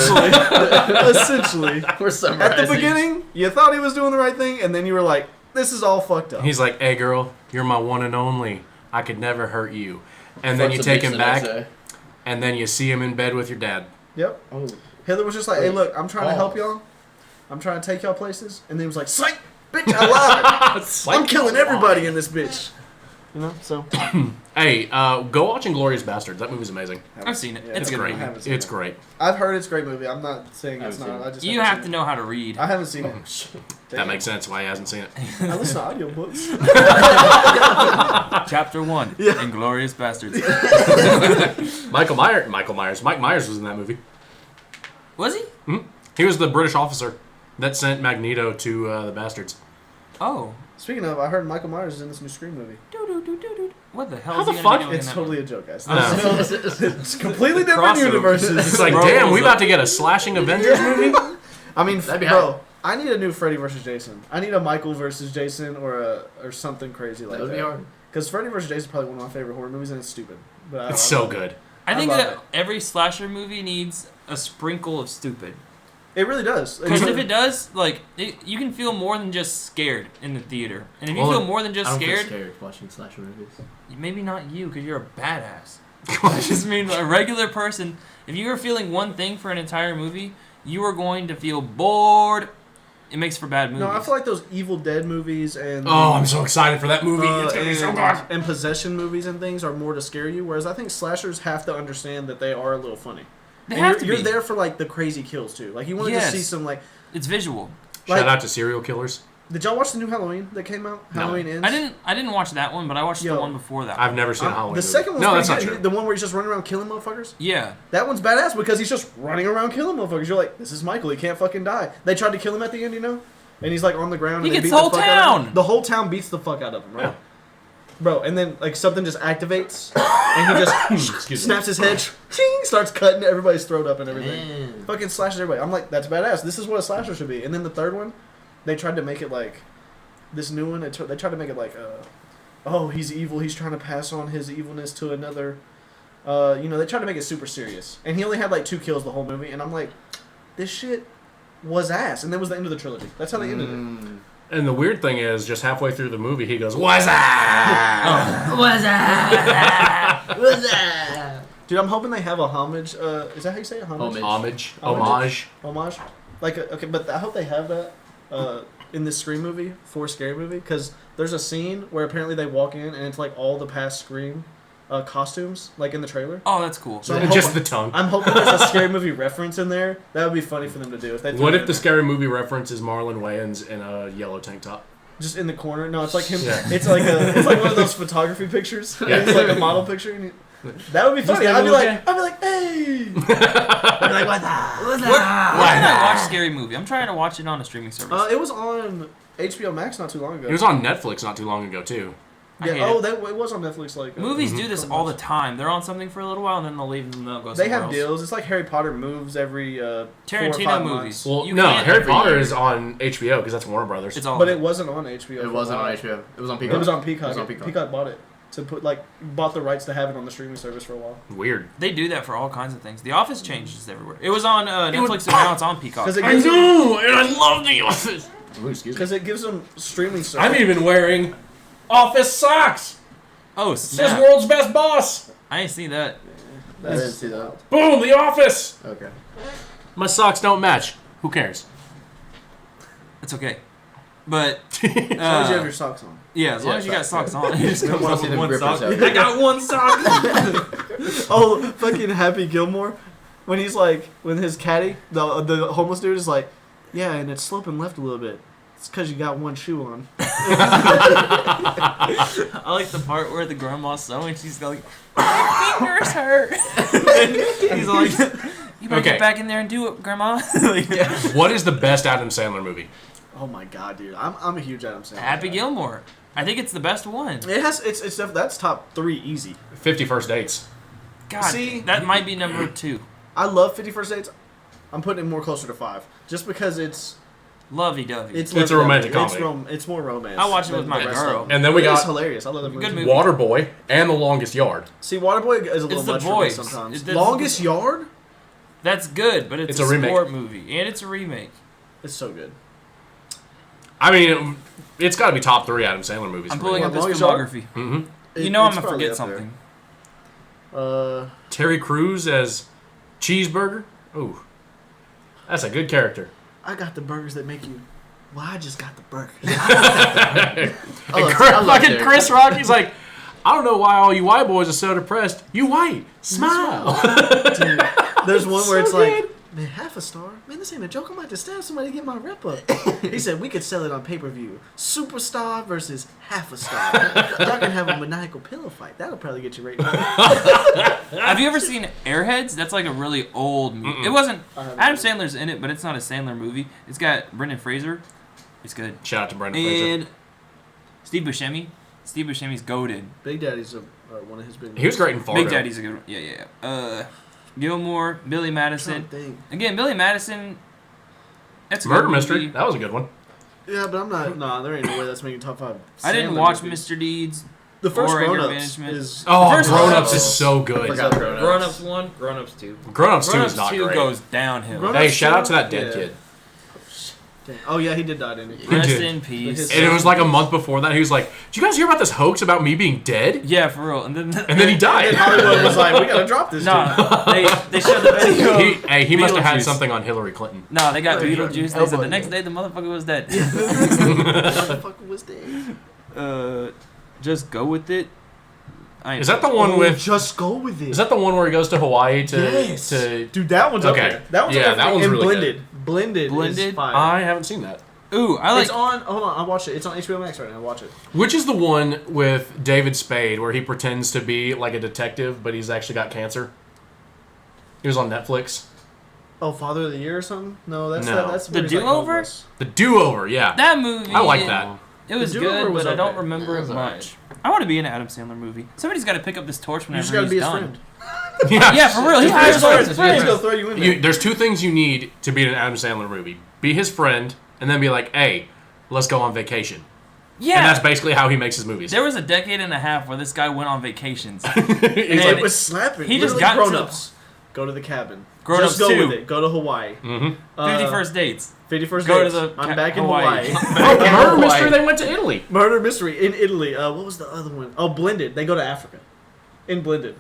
B: Essentially.
D: We're
B: At
D: summarizing.
B: the beginning, you thought he was doing the right thing, and then you were like, this is all fucked up.
C: He's like, "Hey, girl, you're my one and only. I could never hurt you." And then
D: Fucks
C: you
D: a
C: take
D: bitch
C: him
D: the next
C: back,
D: day.
C: and then you see him in bed with your dad.
B: Yep.
D: Oh.
B: Hitler was just like, hey,
D: Wait.
B: look, I'm trying to help
D: Pause.
B: y'all. I'm trying to take y'all places. And then he was like, psych, bitch, I lied. I'm killing everybody in this bitch. So.
C: Hey, go watch Inglourious Bastards. That movie's amazing.
A: I've seen it.
B: Yeah,
A: It's
C: It's
A: a good
C: great.
B: I
A: movie.
B: haven't seen
C: It's
B: it.
C: great.
B: I've heard it's a great movie. I'm not saying it's
D: I haven't
B: not. I just
A: You
B: haven't
A: have
B: seen
A: to know how to read.
B: it. I haven't seen it.
C: That
B: Damn.
C: makes sense why he hasn't seen it.
B: I listen to audiobooks.
A: Chapter 1.
B: Yeah.
A: Inglourious Bastards.
C: Mike Myers was in that movie.
A: Was he?
C: He was the British officer that sent Magneto to the Bastards.
A: Oh.
B: Speaking of, I heard Michael Myers is in this new Scream movie.
A: What the hell
C: How
A: is
C: the
A: he gonna
C: fuck?
A: be doing
B: It's
A: in that
B: totally
A: movie?
B: a joke, guys.
C: I know.
B: It's completely different
A: Crossover.
B: universes.
C: It's like,
A: Bro,
C: damn, we
A: was
C: about to get a slashing Avengers movie?
B: I mean,
D: That'd be
B: bro, I need a new Freddy versus Jason. I need a Michael versus Jason or something crazy like
D: That would be hard.
B: Because Freddy versus Jason is probably one of my favorite horror movies, and it's stupid. But
C: It's
B: I
C: so
B: love it.
C: good.
A: I think
B: love
A: that
B: it.
A: every slasher movie needs a sprinkle of stupid.
B: It really does.
A: Because if it does, you can feel more than just scared in the theater. And if you
C: Well,
A: feel more than
D: I
A: just
D: don't feel
A: scared,
D: scared watching slasher movies.
A: maybe not you, because you're a badass. I just mean a regular person. If you were feeling one thing for an entire movie, you are going to feel bored. It makes for bad movies.
B: No, I feel like those Evil Dead movies and
C: Oh, I'm so excited for that movie. It's gonna be so good.
B: and possession movies and things are more to scare you. Whereas I think slashers have to understand that they are a little funny.
A: they
B: And
A: have to
B: you're
A: be.
B: there for like the crazy kills too. Like you want to
A: Yes.
B: just see some like.
A: It's visual.
C: Shout out to serial killers.
B: Did y'all watch the new Halloween that came out?
C: No.
B: Halloween Ends.
A: I didn't watch that one, but I watched
B: Yo.
A: the one before that.
C: I've never seen a Halloween
B: The
C: movie.
B: second one's
C: No, that's not
B: pretty
C: true.
B: good. The one where he's just running around killing motherfuckers.
A: Yeah.
B: That one's badass because he's just running around killing motherfuckers. You're like, this is Michael. He can't fucking die. They tried to kill him at the end, and he's like on the ground.
A: He
B: and they
A: gets
B: beat
A: the whole
B: fuck out of him.
A: town.
B: The whole town beats the fuck out of him, right?
C: Yeah.
B: Bro, and then like something just activates, and he just snaps his head, ching, starts cutting everybody's throat up and everything.
D: Man.
B: Fucking slashes everybody. I'm like, that's badass. This is what a slasher should be. And then the third one, they tried to make it like this new one. They tried to make it like, oh, he's evil. He's trying to pass on his evilness to another. They tried to make it super serious, and he only had like 2 kills the whole movie. And I'm like, this shit was ass. And that was the end of the trilogy. That's how they ended it.
C: And the weird thing is, just halfway through the movie, he goes, "What's that?"
D: What's that? What's that?
B: Dude, I'm hoping they have a homage. Is that how you say it? Homage.
D: Homage.
C: Homage.
B: Homage. Like, okay, but I hope they have that in this Scream movie, for Scary Movie, because there's a scene where apparently they walk in and it's like all the past Scream costumes, like in the trailer.
A: Oh, that's cool.
B: So I'm
C: Just
B: hoping-
C: the tongue.
B: I'm hoping there's a Scary Movie reference in there. That would be funny for them to do. If they threw
C: What
B: that
C: if
B: in
C: the
B: there.
C: scary movie reference is Marlon Wayans in a yellow tank top?
B: Just in the corner? No, it's like him.
C: Yeah.
B: It's like one of those photography pictures.
C: Yeah.
B: It's like a model picture. And that would be funny.
A: that
B: I'd be
A: okay?
B: like, hey. I'd be like, what the?
A: Where can I watch Scary Movie? I'm trying to watch it on a streaming service.
B: It was on HBO Max not too long ago.
C: It was on Netflix not too long ago, too.
A: I hate
B: Yeah. Oh,
A: it.
B: it was on Netflix. Like
A: Movies
C: Mhm.
A: do this all the time. They're on something for a little while and then they'll leave and they'll go
B: They
A: somewhere
B: have
A: else.
B: deals. It's like Harry Potter moves every 4 or 5
A: Tarantino
B: months.
A: movies.
C: Well,
A: You
C: no,
A: can't
C: Harry
A: every
C: Potter
A: year.
C: is on HBO because that's Warner Brothers.
A: It's all.
B: But it wasn't on HBO.
D: It
B: for a
D: wasn't on
B: while.
D: HBO. It was on Peacock.
B: It was on Peacock.
D: It was on Peacock.
B: Peacock bought it to bought the rights to have it on the streaming service for a while.
C: Weird.
A: They do that for all kinds of things. The Office changes everywhere. It was on Netflix and now it's on Peacock.
B: Because it
C: I
B: gives them,
C: know, and I love The Office.
D: Ooh, excuse me.
B: because it gives them streaming service.
C: I'm even wearing Office socks.
A: Oh,
C: It says
A: snap.
C: World's Best Boss.
A: I ain't see that.
D: I didn't see that.
C: Boom, The Office.
D: Okay.
C: My socks don't match. Who cares?
A: It's okay. But,
B: As long as you have your socks on.
A: yeah, as long
D: Yeah,
A: as you got
D: facts,
A: socks on. You just
D: We don't
A: comes
D: wanna
A: up
D: see
A: with
D: them
A: one
D: grippers
A: sock.
D: out.
A: I got one sock.
B: Oh, fucking Happy Gilmore, when he's like, when his caddy, the homeless dude is like, Yeah, and it's sloping left a little bit. It's because you got one shoe on.
A: I like the part where the grandma's sewing. She's like, my fingers hurt. He's like, you better get back in there and do it, Grandma. Like,
C: What is the best Adam Sandler movie?
B: Oh my god, dude! I'm a huge Adam Sandler.
A: Happy
B: guy.
A: Gilmore. I think it's the best one.
B: It has it's that's top 3 easy.
C: 50 First Dates.
A: God,
B: See?
A: that might be number 2.
B: I love 50 First Dates. I'm putting it more closer to 5, just because it's
A: Lovey-dovey.
C: It's a romantic
B: it's
C: comedy.
B: It's more romance.
A: I watch it
B: than
A: with my
B: the rest
A: girl.
B: of them.
C: And then we
B: It's
C: got
B: hilarious. I love that movie.
A: Good movie.
C: Waterboy and The Longest Yard.
B: See, Waterboy is a little
A: It's The
B: much for me
A: Boys.
B: sometimes.
A: It's
B: Longest Yard?
A: That's good, but it's
C: a
A: a
C: remake.
A: sport movie. And it's a remake.
B: It's so good.
C: I mean, it's got to be top 3 Adam Sandler movies.
A: I'm
C: for me.
A: pulling up his
B: Longest Yard?
A: filmography.
C: Mm-hmm.
A: You know I'm
B: It's
A: going to
B: probably
A: forget
B: up there.
A: something.
C: Terry Crews as Cheeseburger. Ooh, that's a good character.
B: I got the burgers that make you. Well, I just got the burgers.
C: And
D: love
C: fucking
D: Terry
C: Chris Rock, he's like, I don't know why all you white boys are so depressed. You white, smile.
B: Dude, there's one where
C: So
B: it's
C: good.
B: like, man, half a star? Man, this ain't a joke. I'm about to stab somebody to get my rep up. He said, we could sell it on pay-per-view. Superstar versus half a star. Y'all can have a maniacal pillow fight. That'll probably get you right now.
A: Have you ever seen Airheads? That's like a really old movie.
C: Mm-mm.
A: It wasn't.
B: I haven't.
A: Adam Sandler's in it, but it's not a Sandler movie. It's got Brendan Fraser. It's good.
C: Shout out to Brendan Fraser.
A: And Steve Buscemi. Steve Buscemi's goated.
B: Big Daddy's one of his big
C: He was great in Fargo.
A: Big Daddy's a good one. Yeah. Gilmore, Billy Madison.
B: Thing.
A: Again, Billy Madison. That's a
C: Murder
A: good
C: Mystery.
A: movie.
C: That was a good one.
B: Yeah, but I'm not. Nah, there ain't no way that's making top 5.
A: I didn't
B: Sandler
A: watch
B: movies.
A: Mr. Deeds.
B: The first
A: or Anger
B: Grown Ups
A: Management.
B: is.
C: Oh,
A: First
C: Grown Ups
B: Grown-Ups.
C: is so good.
D: Forgot Grown Ups.
A: Grown Ups 1, Grown Ups 2.
C: Grown Ups 2
A: Grown
C: is
A: Ups
C: not
A: 2
C: great.
A: goes downhill.
B: Grown
C: Hey,
B: Ups
C: shout out
B: 2?
C: to that dead
B: Yeah.
C: kid.
B: Dang. Oh yeah, he did die, didn't he?
A: Rest
C: did.
A: in peace.
B: His-
C: And it was like a month before that. He was like, "Did you guys hear about this hoax about me being dead?"
A: Yeah, for real. And then
C: he died.
B: And Hollywood was like, we gotta drop this.
A: No, they showed the video.
C: He must have had
A: Beetlejuice.
C: something on Hillary Clinton.
A: No, they got
B: Yeah,
A: Beetlejuice. They said
B: elbow
A: the next
B: him.
A: day the motherfucker was dead.
B: Dude. Motherfucker was dead.
A: Just go with it.
C: Is that the one with?
B: Just go with it.
C: Is that the one where he goes to Hawaii to?
B: Yes.
C: to
B: Dude, that one's up
C: Okay.
B: there. That one's
C: Yeah,
B: up there.
C: that one's
B: and
C: really
B: blended. Blended.
A: Blended?
B: Is fire.
C: I haven't seen that.
A: Ooh, I like.
B: It's on. Hold on, I watched it. It's on HBO Max right now. Watch it.
C: Which is the one with David Spade where he pretends to be like a detective, but he's actually got cancer? He was on Netflix.
B: Oh, Father of the Year or something? No, that's
C: No.
B: that's
A: The
B: where he's like
A: Do-Over?
B: homeless.
C: The Do-Over, yeah.
A: That movie.
C: I like that.
A: It was
B: The Do-Over
A: good,
B: was
A: but I don't
B: okay.
A: remember
D: Yeah, it
A: it
D: was
A: much. I want to be in an Adam Sandler movie. Somebody's got to pick up this torch
B: You
A: whenever
B: just gotta
A: he's
B: be his
A: done.
B: friend.
A: Yeah, for real. He
B: Just be
A: hires
B: his
A: all
B: friend.
A: his
B: He's gonna
A: friends.
B: throw you in there.
C: There's 2 things you need to be in an Adam Sandler movie. Be his friend, and then be like, hey, let's go on vacation.
A: Yeah.
C: And that's basically how he makes his movies.
A: There was a decade and a half where this guy went on vacations.
C: He's
A: And
C: like,
B: It was slapping.
A: he just
B: Literally
A: got
B: grown
A: to-
B: ups. Go to the cabin.
A: Grown
B: Just
A: Ups
B: go
A: 2.
B: with it. Go to Hawaii.
C: mm-hmm.
A: 50 First Dates.
B: 51st
A: Go to
B: dates.
A: the
B: I'm back in
A: Hawaii.
B: Hawaii.
C: Murder
B: Hawaii.
C: Mystery, they went to Italy.
B: Murder Mystery in Italy. What was the other one? Oh, Blended. They go to Africa. In Blended.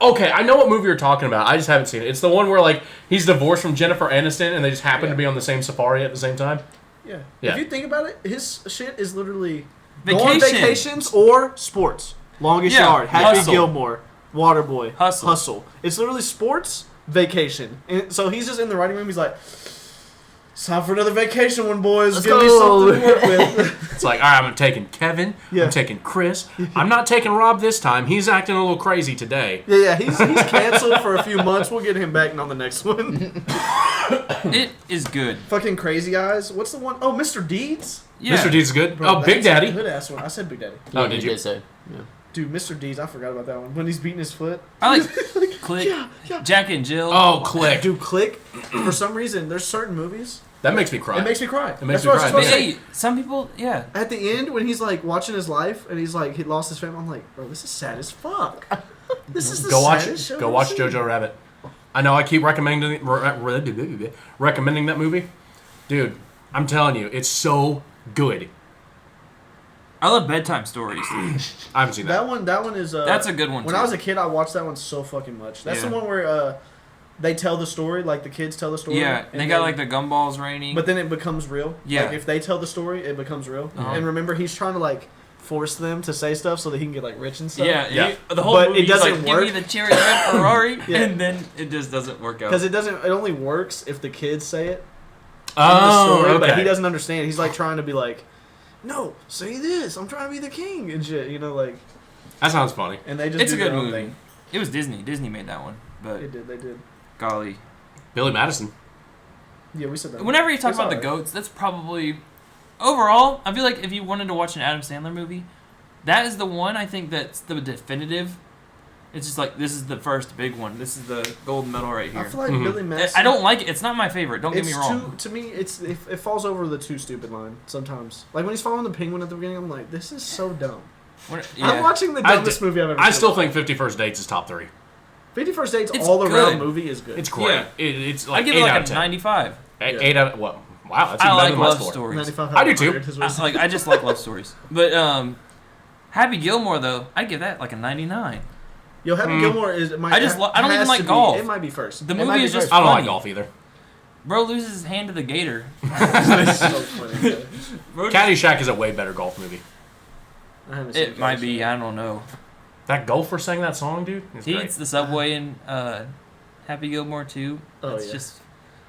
C: Okay, I know what movie you're talking about. I just haven't seen it. It's the one where like he's divorced from Jennifer Aniston, and they just happen to be on the same safari at the same time.
B: Yeah.
C: Yeah.
B: If you think about it, his shit is literally go on
A: Vacation.
B: vacations or sports. Longest
A: Yeah,
B: Yard, Happy
A: Hustle.
B: Gilmore, Waterboy,
A: Hustle.
B: It's literally sports, vacation. And so he's just in the writing room. He's like, "It's time for another vacation, one boys.
D: Let's
B: Give me
D: go."
B: something to work with."
C: It's like, all right, I'm taking Kevin.
B: Yeah.
C: I'm taking Chris. I'm not taking Rob this time. He's acting a little crazy today.
B: yeah. He's canceled for a few months. We'll get him back on the next one.
A: It is good.
B: Fucking Crazy Eyes. What's the one? Oh, Mr. Deeds.
A: Yeah.
C: Mr. Deeds is good.
B: Bro,
C: Big
B: that's a
C: Daddy.
B: Good ass one. I said Big Daddy.
C: Oh, did you?
D: did say. Yeah.
B: Dude, Mr. Deeds. I forgot about that one. When he's beating his foot.
A: I like Click,
B: Yeah.
A: Jack and Jill.
C: Oh, Click.
B: Dude, Click. For some reason, there's certain movies.
C: That makes me cry.
B: It makes me cry.
C: makes
B: That's
C: me
B: what I was
C: cry.
B: supposed to say.
A: Hey, some people, yeah.
B: At the end, when he's like watching his life and he's like he lost his family, I'm like, bro, this is sad as fuck. This is the
C: Go watch
B: saddest show
C: it. Go
B: I've
C: watch
B: seen.
C: Jojo Rabbit. I know I keep recommending recommending that movie. Dude, I'm telling you, it's so good.
A: I love bedtime stories.
C: I haven't seen that.
B: That one is.
A: That's a good one,
B: When
A: too.
B: I was a kid, I watched that one so fucking much. That's
A: Yeah.
B: the one where they tell the story, like the kids tell the story.
A: Yeah,
B: and
A: they got
B: then-
A: like the gumballs raining.
B: But then it becomes real.
A: Yeah.
B: Like if they tell the story, it becomes real.
A: Uh-huh.
B: And remember, he's trying to like force them to say stuff so that he can get like rich and stuff.
A: yeah,
C: Yeah.
A: the whole
B: But
A: movie
B: it doesn't
A: like,
B: work.
A: give me the cherry red Ferrari,
B: Yeah.
A: and then it just doesn't work out.
B: Because it doesn't. It only works if the kids say it.
C: Oh,
B: story,
C: okay.
B: but he doesn't understand. He's like trying to be like, no, say this. I'm trying to be the king and shit. You know, like.
C: That sounds funny.
B: And they just
A: It's
B: do
A: a good
B: their own
A: movie.
B: thing.
A: It was Disney. Disney made that one, but
B: They did.
A: golly.
C: Billy Madison.
B: Yeah, we said that.
A: Whenever you talk
B: It's
A: about the
B: alright.
A: goats, that's probably overall. I feel like if you wanted to watch an Adam Sandler movie, that is the one I think that's the definitive. It's just like this is the first big one. This is the gold medal right here.
B: I feel like
C: Mhm.
B: Billy Madison.
A: I don't like it. It's not my favorite. Don't get me wrong.
B: To me, it falls over the too stupid line sometimes. Like when he's following the penguin at the beginning, I'm like, this is so dumb. I'm watching the dumbest movie I've ever seen.
C: I still think 50 First Dates is top 3.
B: 50 First Dates
A: It's
B: all around
A: good.
B: movie is good.
C: It's great.
A: Yeah.
C: It's
A: I
C: like
A: give
C: 8
A: it
C: out
A: like
C: of
A: a
C: 10.
A: 95.
C: 8 out of what? Wow, that's
A: I
C: even better
A: like
C: than my
A: love
C: score.
A: stories.
B: 95
C: I do too.
B: His was-
A: I just like love stories. But Happy Gilmore though, I give that like a 99.
B: Yo, Happy Gilmore is.
A: I don't even
B: has
A: like
B: to be-
A: golf.
B: It might be first.
A: The
B: It
A: movie
B: might be
A: is just
B: first.
C: I don't like
A: funny.
C: golf either.
A: Bro loses his hand to the gator.
B: It's so funny.
A: Bro just-
C: Caddyshack is a way better golf movie.
B: I haven't seen
A: it might be.
B: Caddyshack.
A: I don't know.
C: That golfer sang that song, dude. It's
A: He
C: great.
A: eats the subway in Happy Gilmore too.
B: Oh,
A: It's
B: yeah.
A: just,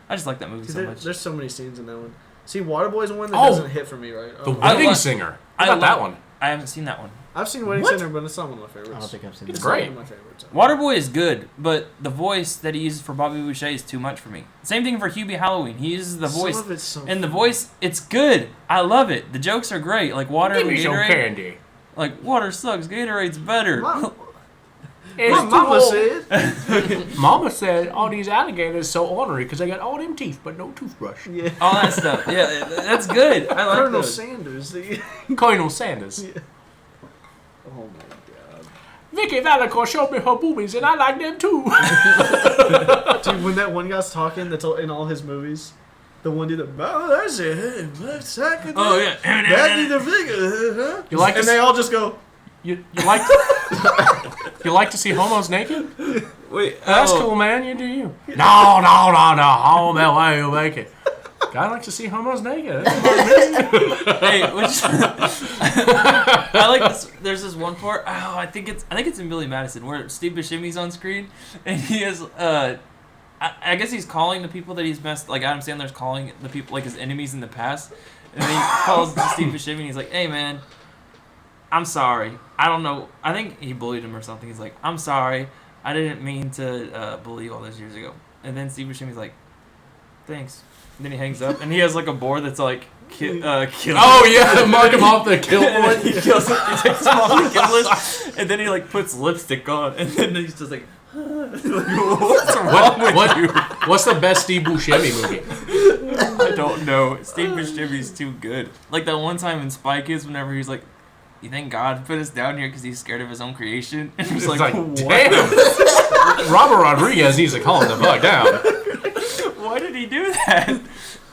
A: I just like that movie
B: See,
A: so much.
B: there's so many scenes in that one. See, Waterboy's one that
C: Oh!
B: doesn't hit for me, right?
C: The
B: Oh.
A: I
C: Wedding
A: love-
C: Singer.
A: I
C: How about that
A: love-
C: one?
A: I haven't seen that one.
B: I've seen Wedding
C: What?
B: Singer, but it's not one of my favorites.
E: I don't think I've seen
B: It's
E: that.
B: not
C: great.
B: one of my favorites.
A: Waterboy is good, but the voice that he uses for Bobby Boucher is too much for me. Same thing for Hubie Halloween. He uses the voice,
B: Some of it's so
A: and the
B: funny.
A: voice, it's good. I love it. The jokes are great. Like water
C: Give
A: and
C: me some
A: Gatorade.
C: candy.
A: Like water sucks. Gatorade's better.
B: My
C: It's
B: mama
C: too
B: said.
C: Mama said all these alligators so ornery because they got all them teeth but no toothbrush.
B: Yeah.
A: All that stuff. Yeah, that's good. I like
B: Colonel
A: those.
B: Sanders. The,
C: Colonel Sanders.
B: yeah. Oh my god.
C: Vicky Valico showed me her boobies and I like them too.
B: Dude, when that one guy's talking, that's all, in all his movies. The one dude that, oh, that's it. Let's sack it.
A: Oh yeah.
B: Back in the figure. Huh?
C: You like
B: and
C: to
B: they all just go,
C: you like you like to see homos naked?
A: Wait.
C: That's
A: oh.
C: cool, man. You do you. No, homo, why you make it? Guy likes to see homos naked.
A: Hey, which I like this. There's this one part. Oh, I think it's in Billy Madison where Steve Buscemi's on screen and he has I guess he's calling the people that he's messed. Like Adam Sandler's calling the people like his enemies in the past, and then he calls Steve Buscemi and he's like, "Hey man, I'm sorry. I don't know. I think he bullied him or something. He's like, I'm sorry. I didn't mean to bully you all those years ago." And then Steve Buscemi's like, "Thanks." And then he hangs up, and he has like a board that's like, kill.
C: Oh yeah, mark him off the kill
A: And then
C: board.
A: he kills him. He takes him off the kill list, and then he like puts lipstick on, and then he's just like, like, what's wrong with you?
C: What's the best Steve Buscemi movie?
A: I don't know. Steve Buscemi's too good. Like that one time in Spy Kids, whenever he's like, "You think God put us down here because he's scared of his own creation?" And he's
C: It's
A: like,
C: like,
A: "What?
C: damn. Robert Rodriguez needs to calm the fuck down.
A: Why did he do that?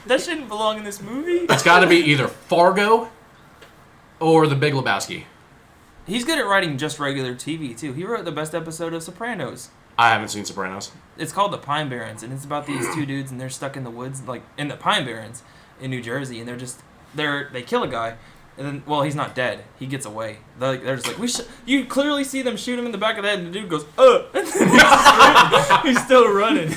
A: That shouldn't belong in this movie."
C: It's got to be either Fargo or The Big Lebowski.
A: He's good at writing just regular TV too. He wrote the best episode of Sopranos.
C: I haven't seen Sopranos.
A: It's called The Pine Barrens, and it's about these two dudes, and they're stuck in the woods, like in the Pine Barrens in New Jersey, and they kill a guy, and then he's not dead. He gets away. They're just like you clearly see them shoot him in the back of the head, and the dude goes and then he's still running.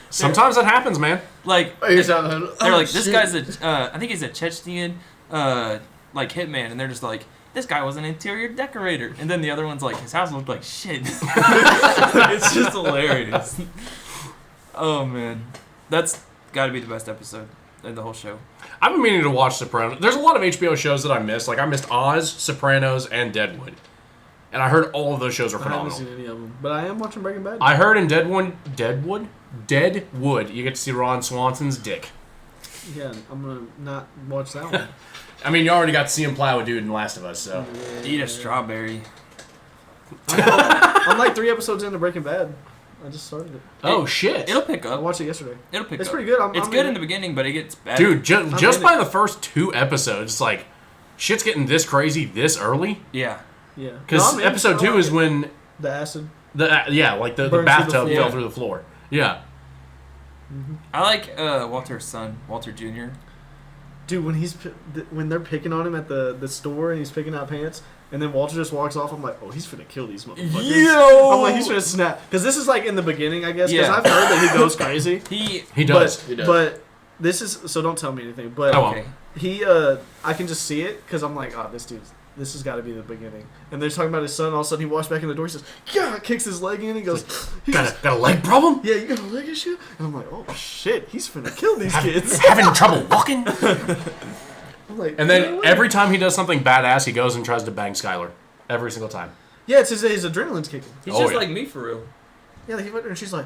C: Sometimes that happens, man.
A: Like
D: Oh, you're sounding.
A: they're like, this guy's I think he's a Chechenian like hitman, and they're just like, this guy was an interior decorator, and then the other one's like, his house looked like shit. It's just hilarious. Oh man, that's got to be the best episode in the whole show.
C: I've been meaning to watch Sopranos. There's a lot of HBO shows that I missed. Like I missed Oz, Sopranos, and Deadwood. And I heard all of those shows are
B: I haven't
C: phenomenal.
B: seen any of them, but I am watching Breaking Bad.
C: I heard in Deadwood, you get to see Ron Swanson's dick.
B: Yeah, I'm gonna not watch that one.
C: I mean, you already got to see him plow a dude in Last of Us, so.
A: Eat a strawberry.
B: I'm like 3 episodes into Breaking Bad. I just started it.
C: Oh, shit.
A: It'll pick
B: I
A: up.
B: watched it yesterday.
A: It'll pick
B: It's
A: up.
B: pretty good.
A: It's good in the beginning, but it gets better.
C: Dude, just
B: in
C: by
B: it.
C: the first 2 episodes, it's like, shit's getting this crazy this early.
A: Yeah.
B: Yeah.
C: Because
B: No, I'm in.
C: episode
B: I
C: 2
B: like
C: is
B: it.
C: when
B: The acid.
C: the
B: Burned through the
C: bathtub
B: floor.
C: fell through the floor. Yeah.
A: I like Walter's son, Walter Jr.
B: Dude, when they're picking on him at the store and he's picking out pants, and then Walter just walks off, I'm like, oh, he's finna kill these motherfuckers.
A: Yo!
B: I'm like, he's finna snap. Because this is like in the beginning, I guess, because
A: Yeah.
B: I've heard that he goes crazy.
A: He
C: He does.
B: But,
D: He does.
B: but This is so. Don't tell me anything. But
C: I won't.
A: Okay.
B: he, I can just see it because I'm like, oh, this has got to be the beginning. And they're talking about his son. All of a sudden, he walks back in the door. He says, "Yeah!" Kicks his leg in. He goes,
C: Got a leg problem?
B: "Yeah, you got a leg issue." And I'm like, "Oh shit, he's finna kill these kids."
C: Having trouble walking?
B: I'm like,
C: And then every time he does something badass, he goes and tries to bang Skylar. Every single time.
B: yeah, it's his adrenaline's kicking.
A: He's
C: Oh,
A: just
C: yeah.
A: like me for real.
B: Yeah, he went there and she's like,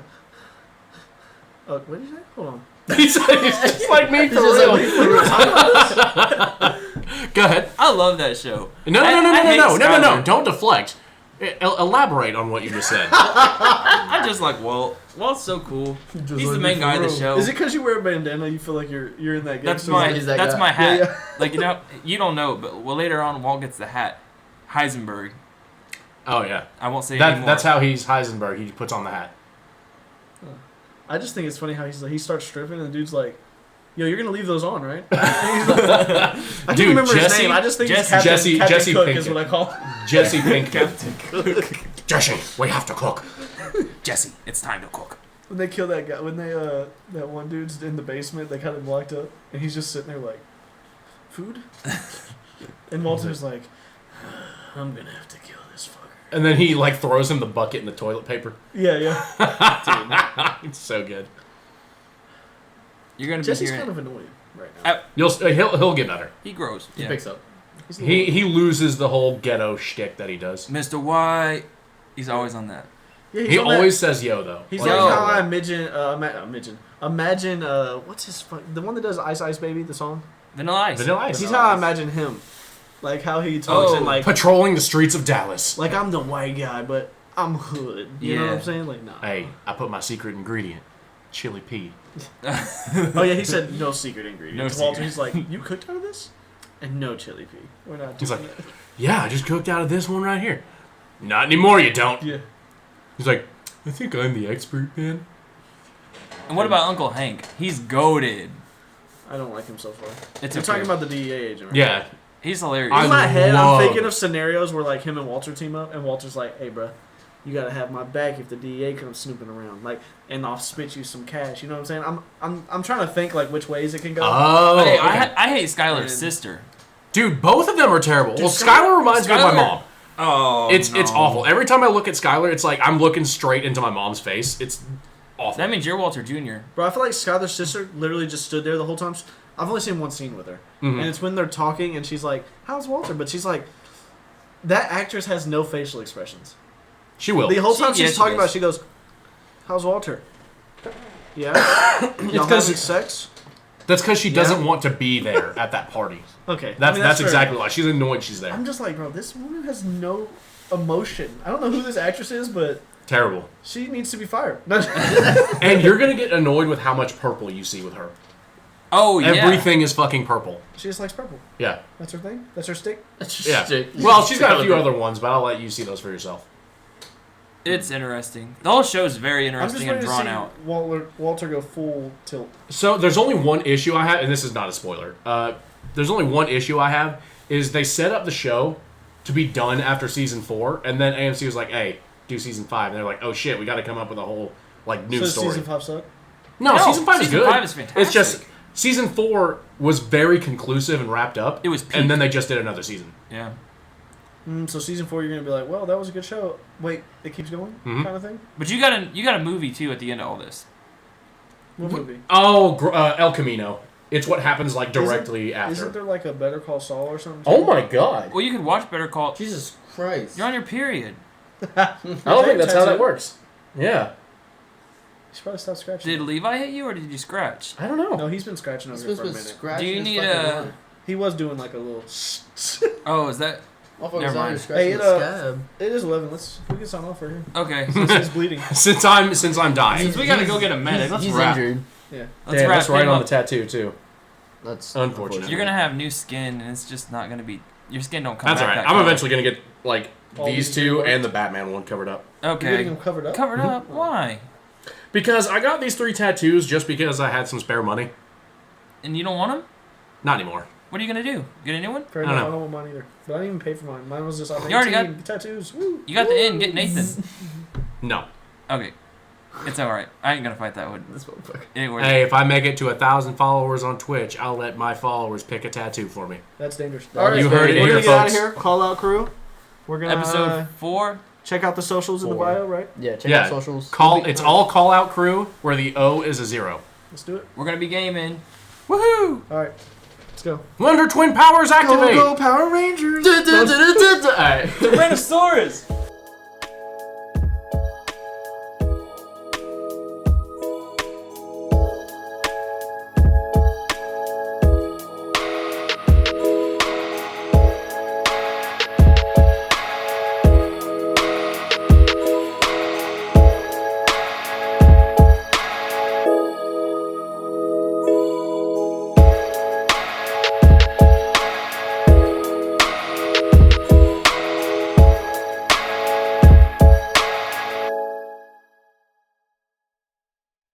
B: "Oh, what did you say? Hold on."
C: He's just like me for
D: He's just
C: real.
D: like me for real.
C: Go ahead.
A: I love that show.
C: No.
A: I hate Skylar.
C: Don't deflect. Elaborate on what you just said.
A: I'm just like, Walt's so cool. He's the main guy of the show.
B: Is it because you wear a bandana? You feel like you're in that game?
A: That's
B: so
A: my
B: it's
D: He's that
A: that's
D: guy.
A: my hat.
B: Yeah,
A: Like you don't know, but later on, Walt gets the hat. Heisenberg.
C: Oh, yeah.
A: I won't say anymore.
C: That's how he's Heisenberg. He puts on the hat.
B: I just think it's funny how he starts stripping and the dude's like, "Yo, you're gonna leave those on, right?" And he's like, I can't
C: Dude,
B: remember his
C: Jesse-
B: name. I just think it's
C: Jesse-
B: Captain
C: Jesse
B: Cook
C: Pinkett.
B: is what I call him.
C: Jesse Pinkett.
B: Captain Cook.
C: Jesse, we have to cook.
A: Jesse. It's time to cook.
B: When they kill that guy, when they that one dude's in the basement, they kind of locked up, and he's just sitting there like, "Food," and Walter's like, "I'm gonna have to kill this fucker."
C: And then he like throws him the bucket and the toilet paper.
B: Yeah, yeah.
C: It's so good.
A: You're gonna be
B: Jesse's
A: hearing.
B: kind of annoying right now.
C: He'll get better.
A: He grows.
D: He
A: Yeah.
D: picks up.
B: He's a little-
C: He loses the whole ghetto shtick that he does.
A: Mr. White. He's always on that.
B: yeah, he's
C: He
B: on that-
C: always says yo though.
B: He's
A: Yo.
B: like how I imagine what's his the one that does Ice Ice Baby the song.
A: Vanilla Ice.
C: Vanilla Ice.
B: He's how I imagine him, like how he talks
A: Oh.
B: and like
C: Patrolling the streets of Dallas.
B: like I'm the white guy, but I'm hood. You know what
A: Yeah.
B: I'm saying? Like, nah.
C: Hey, I put my secret ingredient, chili pea.
B: Oh yeah, he said no secret ingredients.
A: No
B: Walter,
A: secret.
B: he's like, you cooked out of this, and no chili pea. We're not.
C: He's
B: doing
C: like-
B: that.
C: Yeah, I just cooked out of this one right here. Not anymore, you don't.
B: Yeah.
C: He's like, I think I'm the expert, man.
A: And what about Uncle Hank? He's goaded.
B: I don't like him so far.
A: It's
B: You're
A: okay.
B: talking about the DEA agent, right?
C: Yeah.
A: He's hilarious.
C: I
B: In my head,
C: love-
B: I'm thinking of scenarios where like him and Walter team up, and Walter's like, "Hey, bro, you gotta have my back if the DEA comes snooping around, like, and I'll spit you some cash." You know what I'm saying? I'm trying to think like which ways it can go.
C: Oh,
A: Hey,
C: okay.
A: I hate Skylar's
B: And-
A: sister.
C: Dude, both of them are terrible.
B: Dude,
C: Well, Skylar reminds me of my
A: Skylar-
C: mom.
A: Oh,
C: It's
A: no.
C: awful. Every time I look at Skylar, it's like I'm looking straight into my mom's face. It's awful.
A: That means you're Walter Jr.
B: Bro, I feel like Skylar's sister literally just stood there the whole time. I've only seen one scene with her,
C: Mhm.
B: and it's when they're talking, and she's like, "How's Walter?" But she's like, that actress has no facial expressions.
C: She will.
B: The whole time
A: She- yeah,
B: she's
A: she
B: talking
A: does.
B: about, it, she goes, "How's Walter?" Yeah. Y'all
C: 'cause-
B: having sex?
C: That's because she
B: Yeah.
C: doesn't want to be there at that party.
B: Okay.
C: That's that's
B: fair
C: exactly
B: enough.
C: why. She's annoyed she's there.
B: I'm just like, bro, this woman has no emotion. I don't know who this actress is, but
C: Terrible.
B: she needs to be fired.
C: And you're gonna get annoyed with how much purple you see with her.
A: Oh yeah.
C: Everything is fucking purple.
B: She just likes purple.
C: Yeah.
B: That's her thing. That's her stick.
D: That's just
C: Yeah.
D: straight-
C: Well, she's got a few other ones, but I'll let you see those for yourself.
A: It's interesting. The whole show is very
B: I'm just
A: interesting
B: ready
A: and
B: to
A: drawn
B: see
A: out.
B: Walter go full tilt.
C: So there's only one issue I have, and this is not a spoiler. There's only one issue I have is they set up the show to be done after season 4, and then AMC was like, "Hey, do season 5," and they're like, "Oh shit, we got to come up with a whole like new
B: So
C: story."
B: season 5 suck?
C: No, season 5 is
A: season
C: good.
A: 5 is fantastic.
C: It's just season 4 was very conclusive and wrapped up.
A: It was peak.
C: and then they just did another season.
A: Yeah.
B: So season 4, you're gonna be like, well, that was a good show. Wait, it keeps going,
C: Mhm.
B: kind of thing.
A: But you got a movie too at the end of all this.
B: What movie?
C: Oh, El Camino. It's what happens like directly after.
B: Isn't there like a Better Call Saul or something?
C: Oh my god!
A: Well, you could watch Better Call.
D: Jesus Christ.
A: You're on your period.
C: I don't think that's how that
B: Tattoo?
C: works. Yeah,
B: You should probably stop scratching.
A: Did Levi hit you or did you scratch?
C: I don't know.
B: No, he's been scratching over here
D: This
B: for a
D: was
B: minute.
D: scratching
A: Do you
D: his
A: need
D: fucking
A: a-
D: arm.
B: He was doing like a little.
A: Oh, is that
D: Motherfucker's
A: Never
D: out here
A: mind.
D: scratching
B: Hey,
D: his scab.
B: It is 11. We can sign off right here.
A: okay?
B: Since he's bleeding.
C: Since I'm dying.
A: Since we gotta go get a medic, let's
D: He's
A: wrap.
D: injured.
B: Yeah.
A: Let's wrap
C: that's right
A: him
C: on
A: up.
C: the tattoo too.
D: That's
C: Unfortunate.
A: You're gonna have new skin, and it's just not gonna be. Your skin don't come
C: That's
A: back.
C: alright.
A: that
C: I'm
A: color.
C: eventually gonna get like
B: All
C: these
B: these
C: two
B: new
C: and the Batman one covered up.
B: You're getting
A: Okay.
B: him covered up?
A: Covered up? Why?
C: Because I got these 3 tattoos just because I had some spare money.
A: And you don't want them?
C: Not anymore.
A: What are you gonna do? Get a new one?
B: Fair
C: I don't
B: enough. I
C: know.
B: don't want mine either. But I didn't even pay for mine. Mine was just off
A: You already
B: 18 tattoos. Woo.
A: You got the in. Get Nathan.
C: No.
A: Okay. It's alright. I ain't gonna fight that one.
B: This motherfucker.
A: It ain't worth
C: Hey,
A: it.
C: if I make it to 1,000 followers on Twitch, I'll let my followers pick a tattoo for me.
B: That's dangerous.
D: All right,
C: You heard it
B: we're
C: here,
B: gonna get out of
C: folks.
B: here. Call out crew. We're gonna
A: Episode 4.
B: check out the socials in the
E: 4.
B: bio, right?
E: Yeah, check
C: Yeah.
E: out socials.
C: It's all call out crew where the O is a 0.
B: Let's do it.
A: We're gonna be gaming.
C: Woohoo!
B: All right, let's go.
C: Wonder Twin powers activate.
B: Go Power Rangers!
D: All right.
A: Tyrannosaurus!